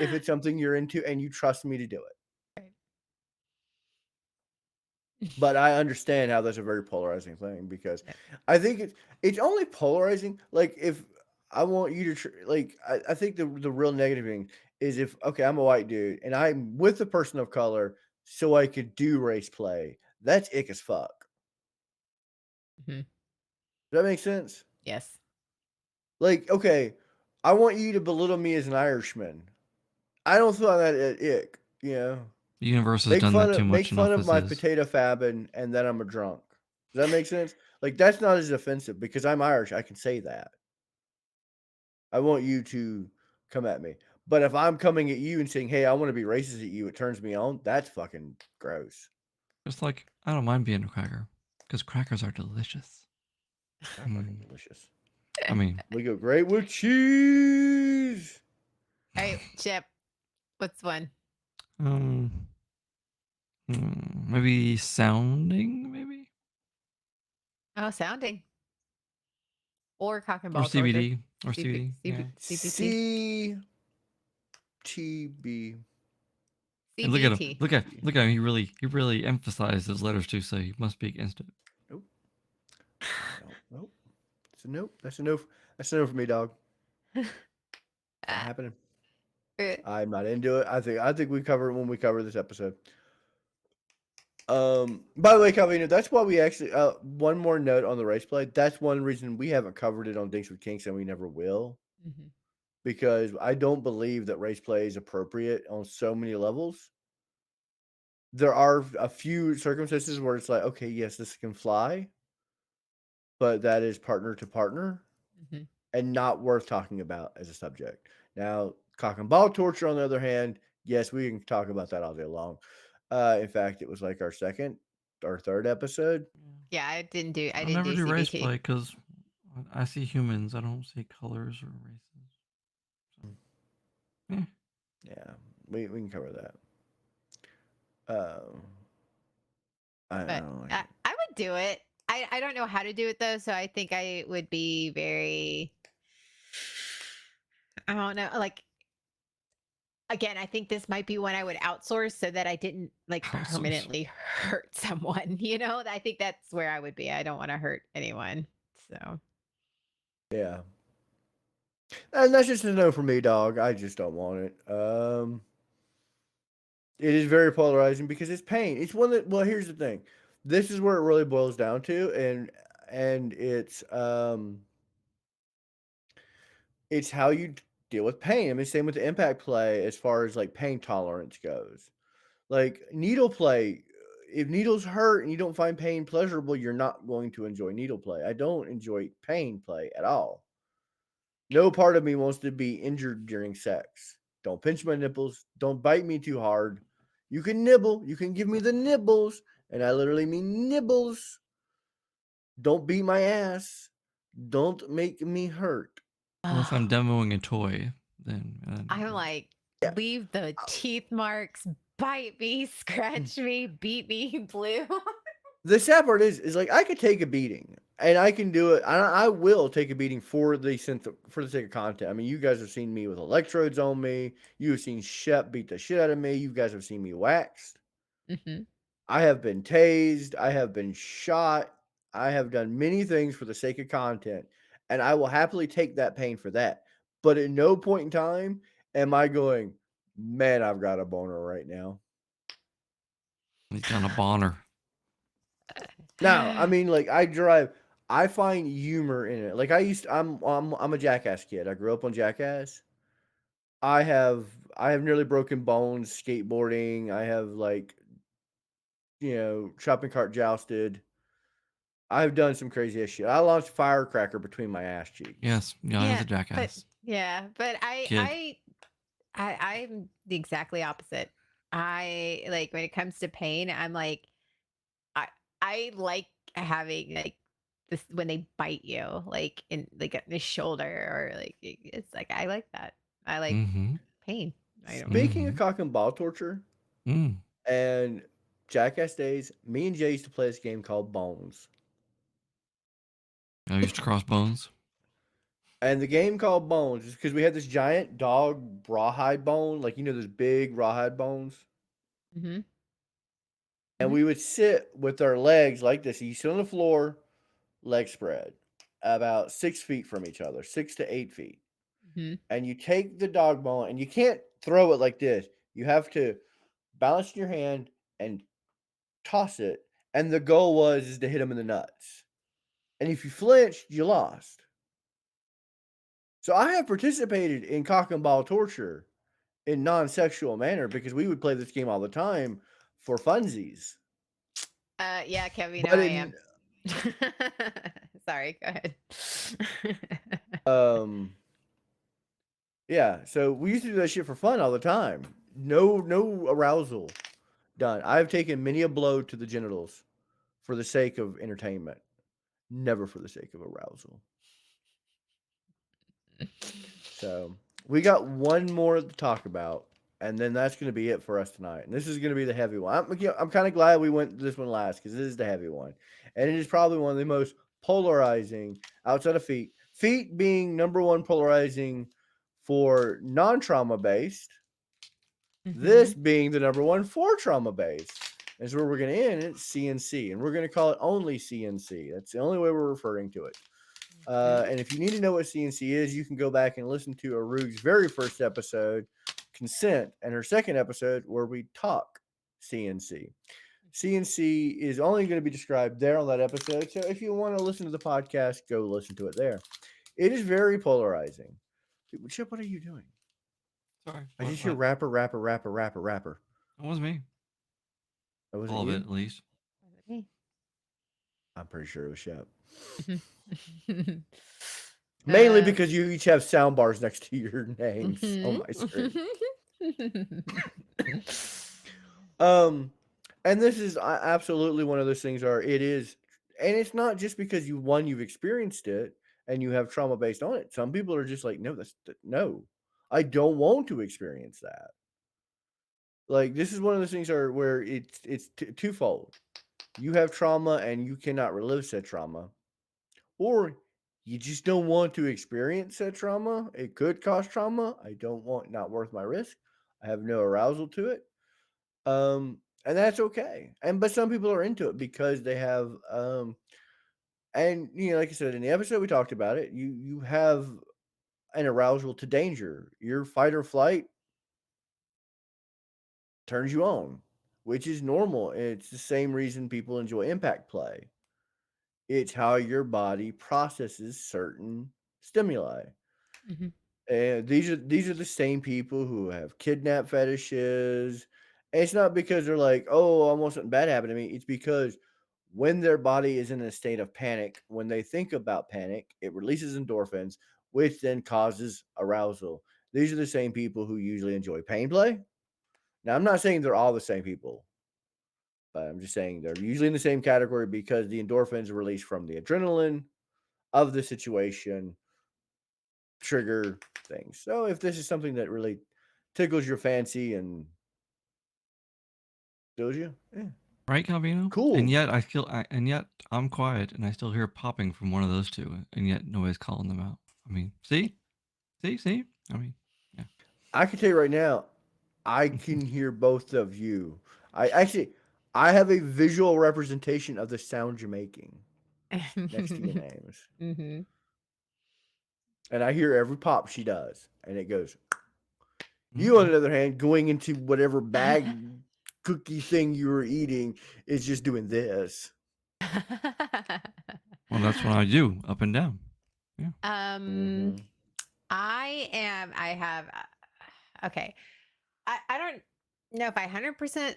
if it's something you're into and you trust me to do it. But I understand how that's a very polarizing thing because Yeah. I think it's only polarizing. Like if I want you to I think the real negative thing is if okay, I'm a white dude and I'm with a person of color so I could do race play. That's ick as fuck. Mhm. Does that make sense? Yes. Like, okay, I want you to belittle me as an Irishman. I don't find that ick. The universe has Make done fun that too of make much fun enough of as my is. potato fabbing and then I'm a drunk. Does that make sense? Like that's not as offensive because I'm Irish. I can say that. I want you to come at me. But if I'm coming at you and saying, "Hey, I want to be racist at you," it turns me on. That's fucking gross. Just like I don't mind being a cracker because crackers are delicious. They're fucking Mm, delicious. I mean, We go great with cheese. All right, Chip. What's one? um, maybe sounding, maybe Oh, sounding or cock and or ball torture. CBD or CBD. Yeah. CBT. CTB. And look at him. CBT. Look at him. He really emphasized those letters too, so he must be against it. Nope. Nope. It's a nope. That's a no. That's a no for me, dog. Not Ah, happening. uh, I'm not into it. I think we cover it when we cover this episode. By the way, Calvino, that's why we actually one more note on the race play. That's one reason we haven't covered it on Dinks with Kinks and we never will. mhm. Because I don't believe that race play is appropriate on so many levels. There are a few circumstances where it's like, okay, yes, this can fly, but that is partner to partner Mhm. and not worth talking about as a subject. Now, cock and ball torture, on the other hand, yes, we can talk about that all day long. In fact, it was like our second or third episode. Yeah, I didn't do. I I'll didn't never do do race CBT. play because I see humans. I don't see colors or races. So, Yeah, we can cover that. Um, I But don't know. I would do it. I don't know how to do it though, so I think I would be very. I don't know. Like again, I think this might be one I would outsource so that I didn't like outsource. permanently hurt someone. I think that's where I would be. I don't want to hurt anyone. So Yeah, and that's just a no for me, dog. I just don't want it. It is very polarizing because it's pain. It's one that. Well, here's the thing. This is where it really boils down to, and it's how you deal with pain. I mean, same with the impact play as far as like pain tolerance goes. Like needle play, if needles hurt and you don't find pain pleasurable, you're not going to enjoy needle play. I don't enjoy pain play at all. No part of me wants to be injured during sex. Don't pinch my nipples. Don't bite me too hard. You can nibble. You can give me the nibbles. And I literally mean nibbles. Don't beat my ass. Don't make me hurt. Well, if I'm oh, demoing a toy, then I'm like, Yeah. leave the teeth marks, bite me, scratch me, beat me blue. The sad part is like I could take a beating. and I can do it. I will take a beating for the sake of content. I mean, you guys have seen me with electrodes on me. You have seen Shep beat the shit out of me. You guys have seen me waxed. Hmm. I have been tased. I have been shot. I have done many things for the sake of content, and I will happily take that pain for that. But at no point in time am I going, man, I've got a boner right now. He's done a boner. Now, I mean, like I find humor in it. Like I'm a Jackass kid. I grew up on Jackass. I have I have nearly broken bones skateboarding. I have shopping cart jousted. I've done some crazy ass shit. I launched firecracker between my ass cheeks. Yes, yeah, I was Yeah, a but jackass yeah, but kid. I'm the exactly opposite. I like when it comes to pain, I'm like I I like having like this when they bite you, like in like at the shoulder or like it's like I like that. I like Mm-hmm. pain. I don't. Speaking of Mm-hmm. cock and ball torture Mm. and Jackass days, me and Jay used to play this game called Bones. I used to cross bones. And the game called Bones is because we had this giant dog rawhide bone, like those big rawhide bones. Hmm. And Hmm. we would sit with our legs like this. You sit on the floor, leg spread, about 6 feet from each other, 6 to 8 feet. Hmm. And you take the dog bone and you can't throw it like this. You have to balance in your hand and toss it. And the goal is to hit him in the nuts. And if you flinched, you lost. So I have participated in cock and ball torture in non-sexual manner because we would play this game all the time for funsies. Yeah, Kevin, But I in am. Sorry, go ahead. um yeah, so we used to do that shit for fun all the time. No arousal done. I've taken many a blow to the genitals for the sake of entertainment, never for the sake of arousal. So we got one more to talk about, and then that's going to be it for us tonight. And this is going to be the heavy one. I'm kind of glad we went this one last because this is the heavy one, and it is probably one of the most polarizing outside of feet. Feet being number one polarizing for non-trauma based. Hmm. This being the number one for trauma based. Is where we're going to end. It's CNC, and we're going to call it only CNC. That's the only way we're referring to it. And if you need to know what CNC is, you can go back and listen to Arug's very first episode, Consent, and her second episode where we talk CNC. CNC is only going to be described there on that episode. So if you want to listen to the podcast, go listen to it there. It is very polarizing. Chip, what are you doing? Sorry, I just hear what? rapper, rapper, rapper, rapper, rapper. That was me. That wasn't All of it, you? at least. Me. I'm pretty sure it was Shep. Mainly uh, because you each have sound bars next to your names on mhm. my screen. Um, and this is absolutely one of those things. It is, and it's not just because you've experienced it and you have trauma based on it. Some people are just like, no, no, I don't want to experience that. Like this is one of those things where it's twofold. You have trauma and you cannot relive said trauma, or you just don't want to experience said trauma. It could cause trauma. I don't want, not worth my risk. I have no arousal to it. And that's okay. And but some people are into it because they have and like I said in the episode we talked about it, you have an arousal to danger. Your fight or flight turns you on, which is normal. It's the same reason people enjoy impact play. It's how your body processes certain stimuli. Mhm. And these are the same people who have kidnap fetishes. And it's not because they're like, oh, I want something bad happen to me. It's because when their body is in a state of panic, when they think about panic, it releases endorphins, which then causes arousal. These are the same people who usually enjoy pain play. Now, I'm not saying they're all the same people, but I'm just saying they're usually in the same category because the endorphins released from the adrenaline of the situation trigger things. So if this is something that really tickles your fancy and does you, yeah. Right, Calvino? And Cool. yet and yet I'm quiet and I still hear popping from one of those two, and yet nobody's calling them out. I mean, see. I mean, yeah. I can tell you right now, I can hear both of you. I actually, I have a visual representation of the sound you're making next to your names, Hmm. and I hear every pop she does, and it goes. You, on Okay. the other hand, going into whatever bag cookie thing you were eating, is just doing this. Well, that's what I do, up and down. Yeah. um, Mm-hmm. I have, okay. I don't know if I 100%.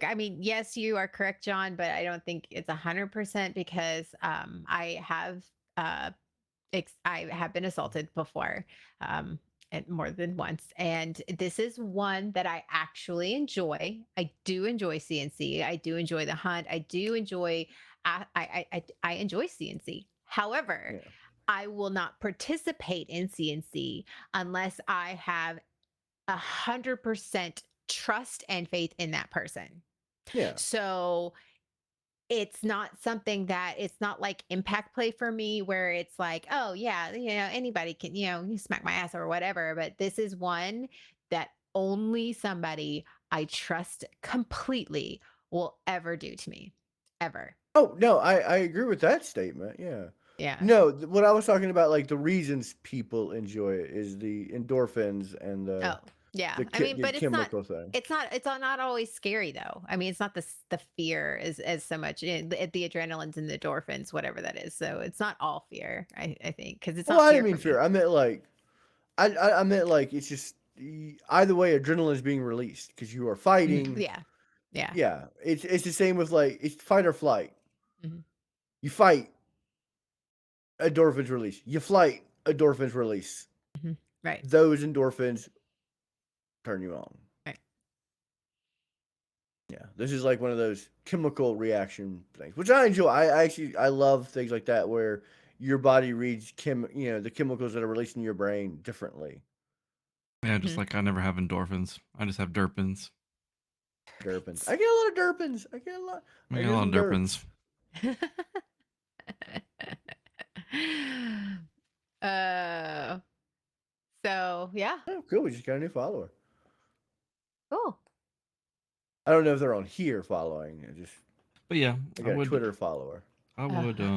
I mean, yes, you are correct, John, but I don't think it's 100% because uh, I have been assaulted before, um, and more than once. And this is one that I actually enjoy. I do enjoy CNC. I do enjoy the hunt. I do enjoy, I enjoy CNC. However, Yeah. I will not participate in CNC unless I have 100% trust and faith in that person. Yeah. So it's not something that it's not like impact play for me where it's like, oh yeah, anybody can, you smack my ass or whatever. But this is one that only somebody I trust completely will ever do to me. Ever. Oh no, I agree with that statement. Yeah. Yeah. No, what I was talking about, like the reasons people enjoy it, is the endorphins and Oh, yeah. the I mean, the but chemical thing. it's not always scary though. I mean, it's not the fear as so much the adrenalines and the endorphins, whatever that is. So it's not all fear, I think, because it's Oh, not I didn't fear mean for fear. me. I meant like I meant like it's just either way, adrenaline is being released because you are Mhm. fighting. Yeah. Yeah. Yeah, it's the same with like it's fight or flight. Mhm. You fight, endorphins release. You flight, endorphins release. Mhm. Right. Those endorphins turn you on. Right. Yeah, this is like one of those chemical reaction things, which I enjoy. I love things like that where your body reads the chemicals that are released in your brain differently. Yeah, just Mhm. like I never have endorphins. I just have derpins. Derpins. I get a lot of derpins. I get a lot. I I got a get lot some of derpins. derps. uh so yeah. Oh, cool. We just got a new follower. Cool. I don't know if they're on here following. But yeah, I got a Twitter follower. I would, Uh-huh.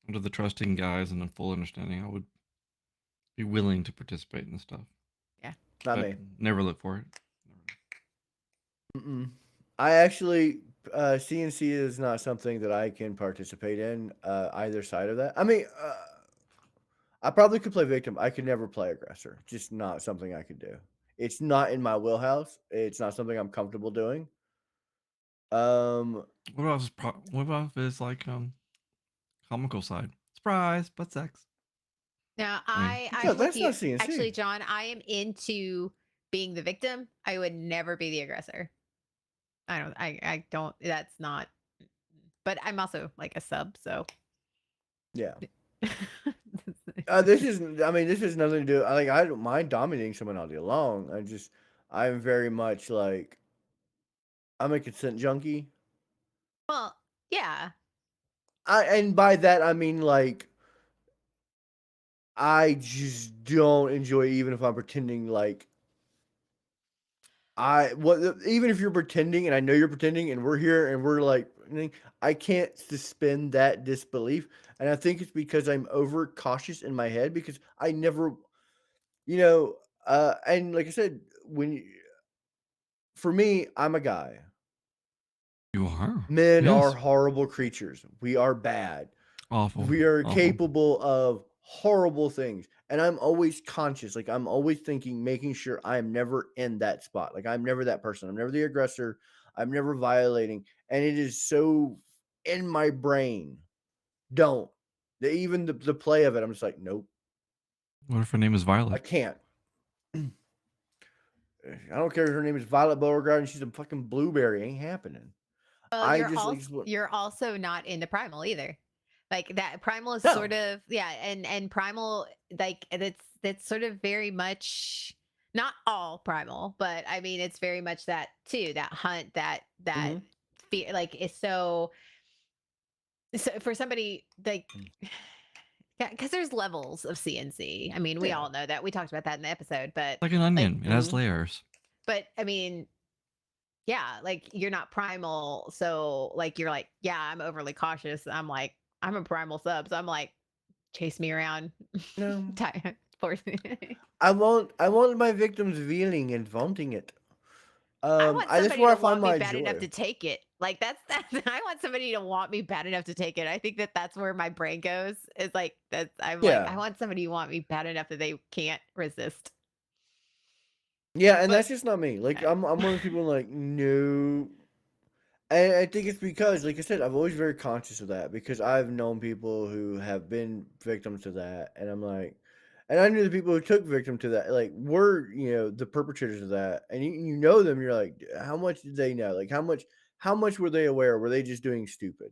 under the trusting guise and in full understanding, I would be willing to participate in the stuff, Yeah. Not but me. never look for it. Mm-mm. I actually CNC is not something that I can participate in either side of that. I mean, I probably could play victim. I could never play aggressor. Just not something I could do. It's not in my wheelhouse. It's not something I'm comfortable doing. Um, What about if it's like comical side? Surprise, butt sex. Now, I mean, I'm no, with that's you. not CNC. Actually, John, I am into being the victim. I would never be the aggressor. I don't that's not but I'm also like a sub, so Yeah. This is. I mean, this has nothing to do. I don't mind dominating someone all day long. I'm very much like I'm a consent junkie. well, yeah. And by that I mean like I just don't enjoy even if I'm pretending like even if you're pretending and I know you're pretending and we're here and we're like I can't suspend that disbelief, and I think it's because I'm over cautious in my head because I never you know and like I said for me I'm a guy. you are. Men are Yes. horrible creatures. We are bad. Awful. We are Awful. capable of horrible things. And I'm always conscious. Like I'm always thinking, making sure I'm never in that spot. Like I'm never that person. I'm never the aggressor. I'm never violating. And it is so in my brain. Don't. Even the play of it, I'm just like, nope, What if her name is I Violet? can't. I don't care if her name is Violet Beauregard and she's a fucking blueberry. Ain't happening. Well, I just like, you're also not into primal either. Like that primal is sort no. of yeah, and primal like that's sort of very much Not all primal, but I mean, it's very much that too. That hunt, that Hmm. fear, like is so. So for somebody like, yeah, because there's levels of CNC. I mean, we Yeah. all know that. We talked about that in the episode, but Like an like, onion, it has Hmm. layers. but I mean, yeah, like you're not primal, so like you're like, yeah, I'm overly cautious. I'm like, I'm a primal sub, so I'm like, chase me around, No, force me. I want my victims feeling and wanting it. I want That's somebody where I to find want me my bad enough joy. to take it. Like that's I want somebody to want me bad enough to take it. I think that that's where my brain goes. Is like that's I'm like Yeah. I want somebody to want me bad enough that they can't resist. Yeah, and But that's just not me. Like uh, I'm one of the people like no. And I think it's because, like I said, I'm always very conscious of that because I've known people who have been victims to that, and I'm like, and I knew the people who took victim to that, like were the perpetrators of that, and you know them. You're like, how much did they know? Like how much were they aware? Were they just doing stupid?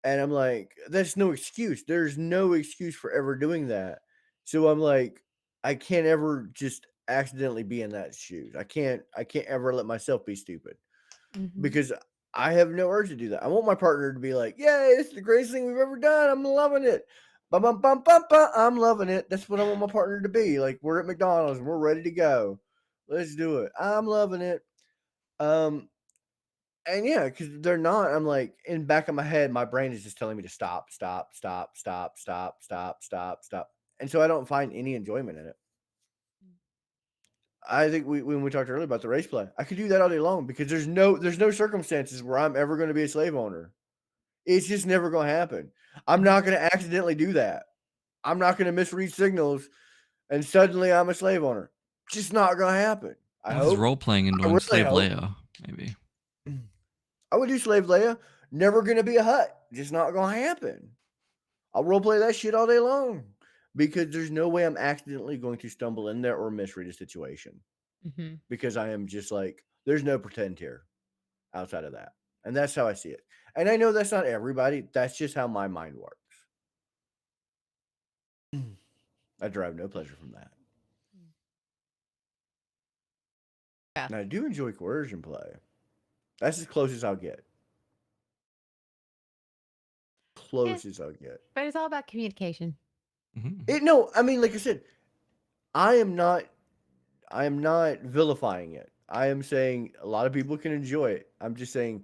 And I'm like, that's no excuse. There's no excuse for ever doing that. So I'm like, I can't ever just accidentally be in that shoes. I can't ever let myself be stupid mhm, because I have no urge to do that. I want my partner to be like, "Yay, it's the greatest thing we've ever done. I'm loving it. Bum, bum, bum, bum, bum. I'm loving it." That's what I want my partner to be. Like we're at McDonald's and we're ready to go. Let's do it. I'm loving it. Um, and yeah, because they're not. I'm like in back of my head, my brain is just telling me to stop, stop, stop, stop, stop, stop, stop, stop, and so I don't find any enjoyment in it. I think when we talked earlier about the race play, I could do that all day long because there's no circumstances where I'm ever going to be a slave owner. It's just never going to happen. I'm mhm, not going to accidentally do that. I'm not going to misread signals and suddenly I'm a slave owner. Just not going to happen. I What is hope. role playing and I doing really slave hope. Leia? Maybe. I would do slave Leia. Never going to be a hut. Just not going to happen. I'll role play that shit all day long because there's no way I'm accidentally going to stumble in there or misread a situation mhm. because I am just like, there's no pretend here outside of that. And that's how I see it. And I know that's not everybody. That's just how my mind works. I derive no pleasure from that. Yeah, And I do enjoy coercion play. That's as close as I'll get. yeah, Close as I'll get. but it's all about communication. Hmm. It no, I mean, like I said, I am not. I am not vilifying it. I am saying a lot of people can enjoy it. I'm just saying,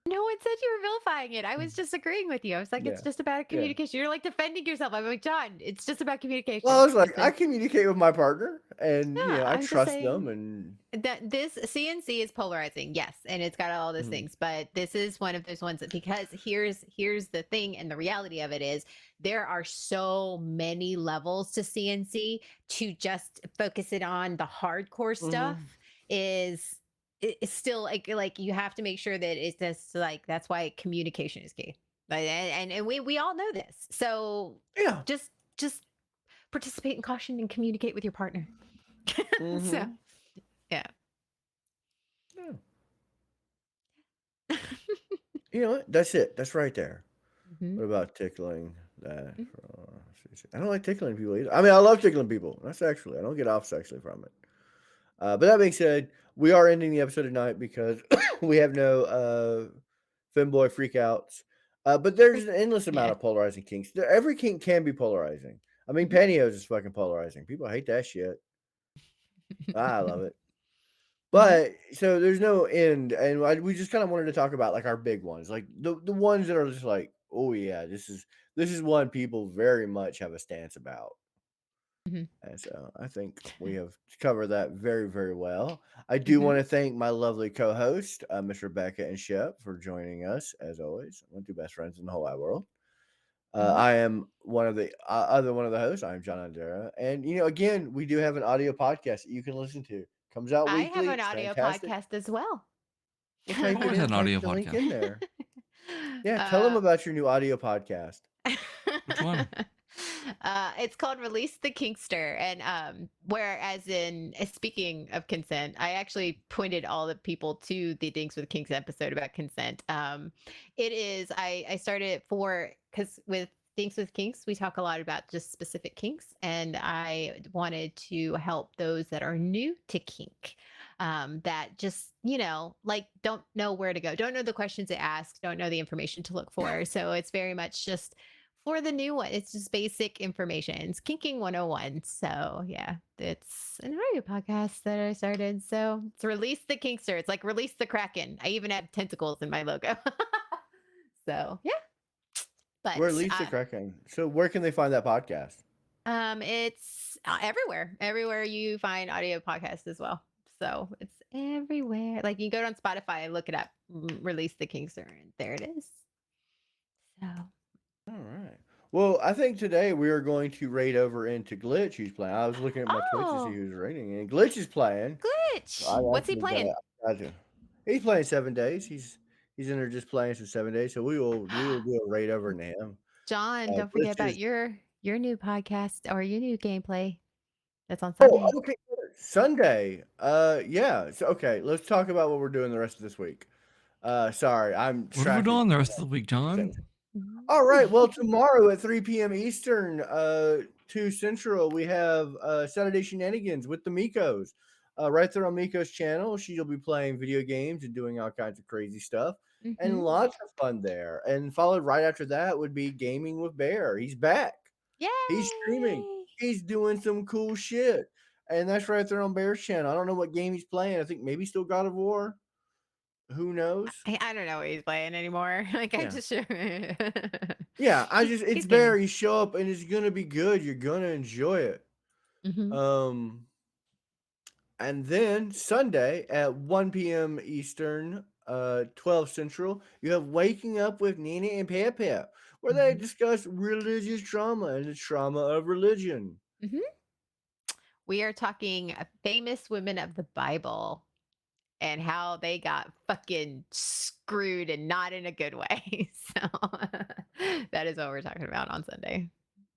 No one said you were vilifying it. I was just agreeing with you. I was like, it's yeah, just about yeah. communication. You're like defending yourself. I'm like, John, it's just about Well, I communication. was like, I Listen, communicate with my partner, and yeah, I I'm just trust them, saying and that this CNC is polarizing, yes, and it's got all those mhm, things, but this is one of those ones that because here's the thing, and the reality of it is there are so many levels to CNC to just focus it on the hardcore stuff mhm, is it's still like you have to make sure that it's just like that's why communication is key. Like, and we all know this. So yeah, just participate in caution and communicate with your partner. So mhm, yeah. yeah. You know what? That's it. That's right there. Mhm. What about tickling that? Mm. I don't like tickling people either. I mean, I love tickling people. That's actually I don't get off sexually from it. But that being said, we are ending the episode tonight because we have no femboy freakouts. But there's an endless amount Yeah. of polarizing kinks. Every kink can be polarizing. I mean, Mhm. pantyhose is fucking polarizing. People hate that shit. I love it. Mhm. But so there's no end, and we just kind of wanted to talk about like our big ones, like the ones that are just like, oh yeah, this is one people very much have a stance about. Mhm. And so I think we have covered that very, very well. I do Mhm. want to thank my lovely co-host, Miss Rebecca and Shep, for joining us as always. My two best friends in the whole wide world. Mhm. I am one of the other one of the hosts. I'm John Andera, and again, we do have an audio podcast that you can listen to. Comes out I have weekly. an It's audio fantastic. podcast as well. We'll I've type it always had in. an Type audio the link podcast. in there. Yeah, tell them uh, about your new audio podcast. Which one? it's called Release the Kinkster. And whereas in speaking of consent, I actually pointed all the people to the Dinks with Kinks episode about consent. It is I started it for because with Thanks with Kinks, we talk a lot about just specific kinks, and I wanted to help those that are new to kink, that just, like don't know where to go, don't know the questions to ask, don't know the information to look for. So it's very much just for the new one. It's just basic information. It's kinking 101. So yeah, it's an audio podcast that I started. So it's release the kinkster. It's like release the kraken. I even have tentacles in my logo. So yeah, Where but Lisa Kraken. So where can they find that podcast? it's everywhere you find audio podcasts as well. So it's everywhere. Like you can go on Spotify and look it up, release the Kingster, and there it is. So All right. Well, I think today we are going to raid over into Glitch, who's playing. I was looking at my Twitch to see oh, who's raiding, and Glitch is playing. So glitch. I What's he actually playing? he's playing 7 days. He's in there just playing for 7 days. So we will do a raid over into him. John, don't forget Glitch about is your new podcast or your new gameplay that's on oh Sunday. okay Sunday. Yeah. So okay, let's talk about what we're doing the rest of this week. Sorry, I'm What are we distracted. doing the rest of the week, John? All right. Well, tomorrow at 3 p.m. Eastern, 2 Central, we have Saturday Shenanigans with the Mikos. Right there on Miko's channel. She'll be playing video games and doing all kinds of crazy stuff. And Mm-hmm. lots of fun there. And followed right after that would be Gaming with Bear. He's back. He's streaming. Yay! He's doing some cool shit. And that's right there on Bear's channel. I don't know what game he's playing. I think maybe still God of War. Who knows? I don't know what he's playing anymore. Like I Yeah. just Yeah, it's he's Bear. gaming. You show up and it's gonna be good. You're gonna enjoy it. Mm-hmm. Um, and then Sunday at 1 p.m. Eastern, 12 Central, you have Waking Up with Nina and Pepe, where they Mm-hmm. discuss religious trauma and the trauma of religion. Mm-hmm. We are talking famous women of the Bible and how they got fucking screwed and not in a good way. So that is what we're talking about on Sunday,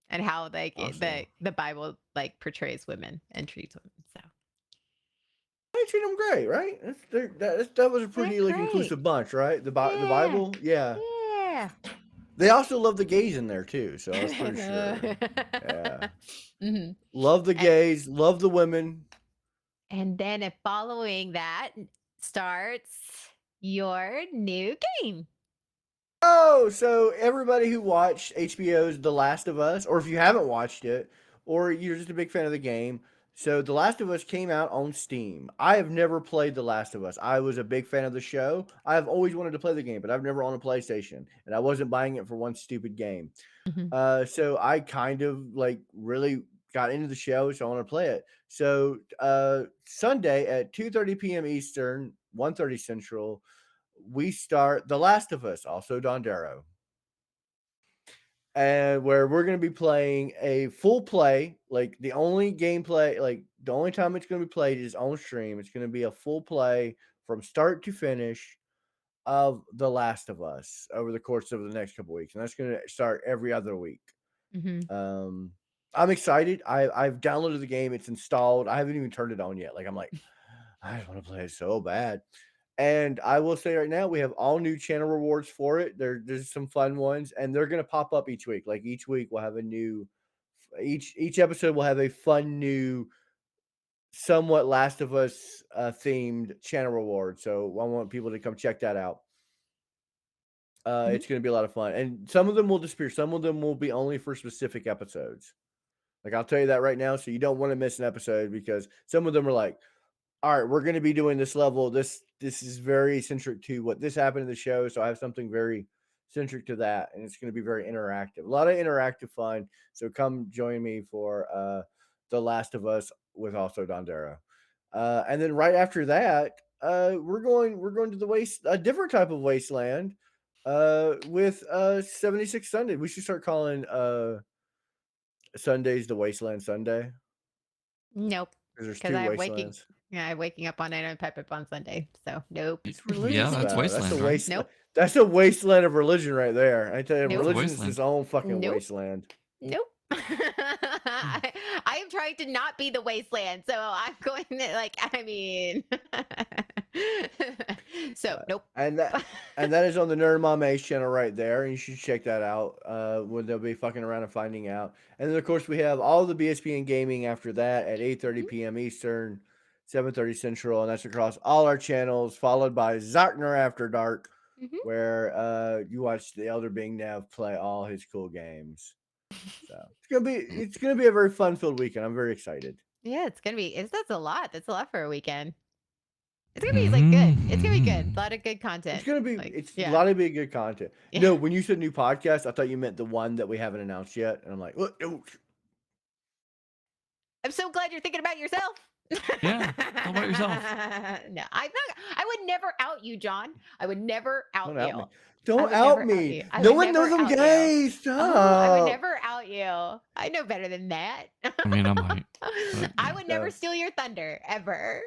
and how like Awesome. the Bible like portrays women and treats women. So I treat them great, right? That was a they're pretty like great. inclusive bunch, right? The Yeah. Bible, yeah. Yeah. They also love the gays in there too, so I was pretty sure. Yeah, Mhm. love the gays, love the women. And then following that starts your new game. Oh, so everybody who watched HBO's The Last of Us, or if you haven't watched it, or you're just a big fan of the game, so The Last of Us came out on Steam. I have never played The Last of Us. I was a big fan of the show. I've always wanted to play the game, but I've never owned a PlayStation, and I wasn't buying it for one stupid game. Mhm. So I kind of like really got into the show, so I want to play it. So Sunday at 2:30 p.m. Eastern, 1:30 Central, we start The Last of Us, also Dondero, and where we're going to be playing a full play. Like the only gameplay, like the only time it's going to be played is on stream. It's going to be a full play from start to finish of The Last of Us over the course of the next couple weeks, and that's going to start every other week. Mhm. Um, I'm excited. I've downloaded the game. It's installed. I haven't even turned it on yet. Like I'm like, I just want to play it so bad. And I will say right now, we have all new channel rewards for it. There's some fun ones, and they're gonna pop up each week. Like each week, we'll have a new each episode will have a fun new, somewhat Last of Us themed channel reward. So I want people to come check that out. Mhm. It's gonna be a lot of fun, and some of them will disappear. Some of them will be only for specific episodes. Like I'll tell you that right now, so you don't want to miss an episode because some of them are like, all right, we're going to be doing this level. This is very centric to what this happened in the show, so I have something very centric to that, and it's going to be very interactive. A lot of interactive fun. So come join me for The Last of Us with also Dondera. And then right after that, we're going to the waste a different type of wasteland with 76 Sunday. We should start calling Sundays the Wasteland Sunday Nope. because there's Because two I have waking wastelands. yeah, I'm waking up on night and Pep Up on Sunday. So nope. It's Yeah, religious that's though. That's a Wasteland, right? wasteland. Nope. That's a wasteland of religion right there. I tell you, That's Nope. religion is Wasteland. its own fucking Nope. wasteland. Nope. I am trying to not be the wasteland. So I'm going to like I mean So nope. And that is on the Nerd Mom Ace channel right there, and you should check that out. When they'll be fucking around and finding out. And then of course we have all the BSPN gaming after that at 8:30 p.m. Eastern, 7:30 Central, and that's across all our channels. Followed by Zockner After Dark, Mhm. where you watch the Elder Bing Nev play all his cool games. So it's gonna be a very fun filled weekend. I'm very excited. Yeah, it's gonna be. That's a lot. That's a lot for a weekend. It's gonna be like good. It's gonna be good. Mhm. A lot of good content. Like, It's a yeah, lot of be good content. yeah. No, when you said new podcast, I thought you meant the one that we haven't announced yet, and I'm like, what? Oh, I'm so glad you're thinking about yourself. Yeah. How about yourself? No, I'm not. I would never out you, John. I would never out don't out me! you. I Don't would out never out me! you. I No would one knows never I'm out you. gay. Oh, I would Stop! never out you. I know better than that. I mean, I might, but I yeah. would never No, steal your thunder ever.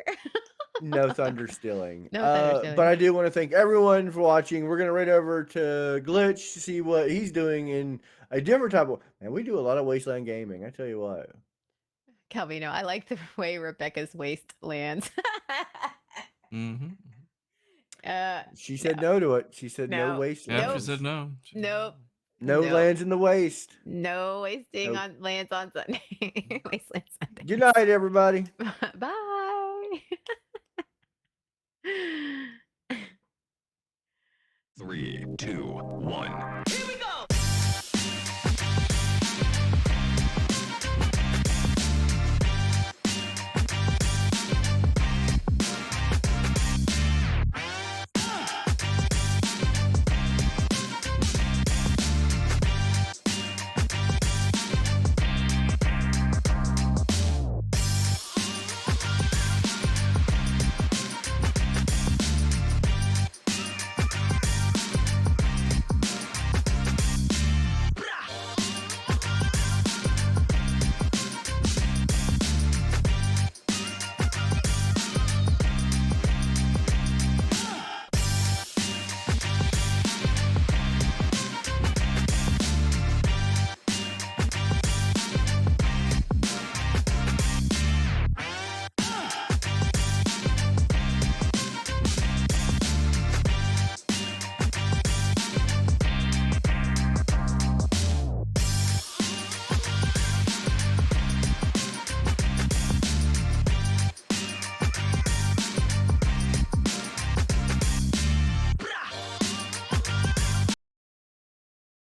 no thunder stealing. No thunder But I stealing. do want to thank everyone for watching. We're gonna right over to Glitch to see what he's doing in a different type of. And we do a lot of wasteland gaming. I tell you what. Calvino, I like the way Rebecca's waist lands. Mhm. She No, said no to it. She said no no, Yep, she nope, said wastelands. no. She said nope, No nope. lands in the waste. No wasting Nope. on lands on Sunday. Wasteland Good Sundays. night, everybody. Bye. 3, 2, 1.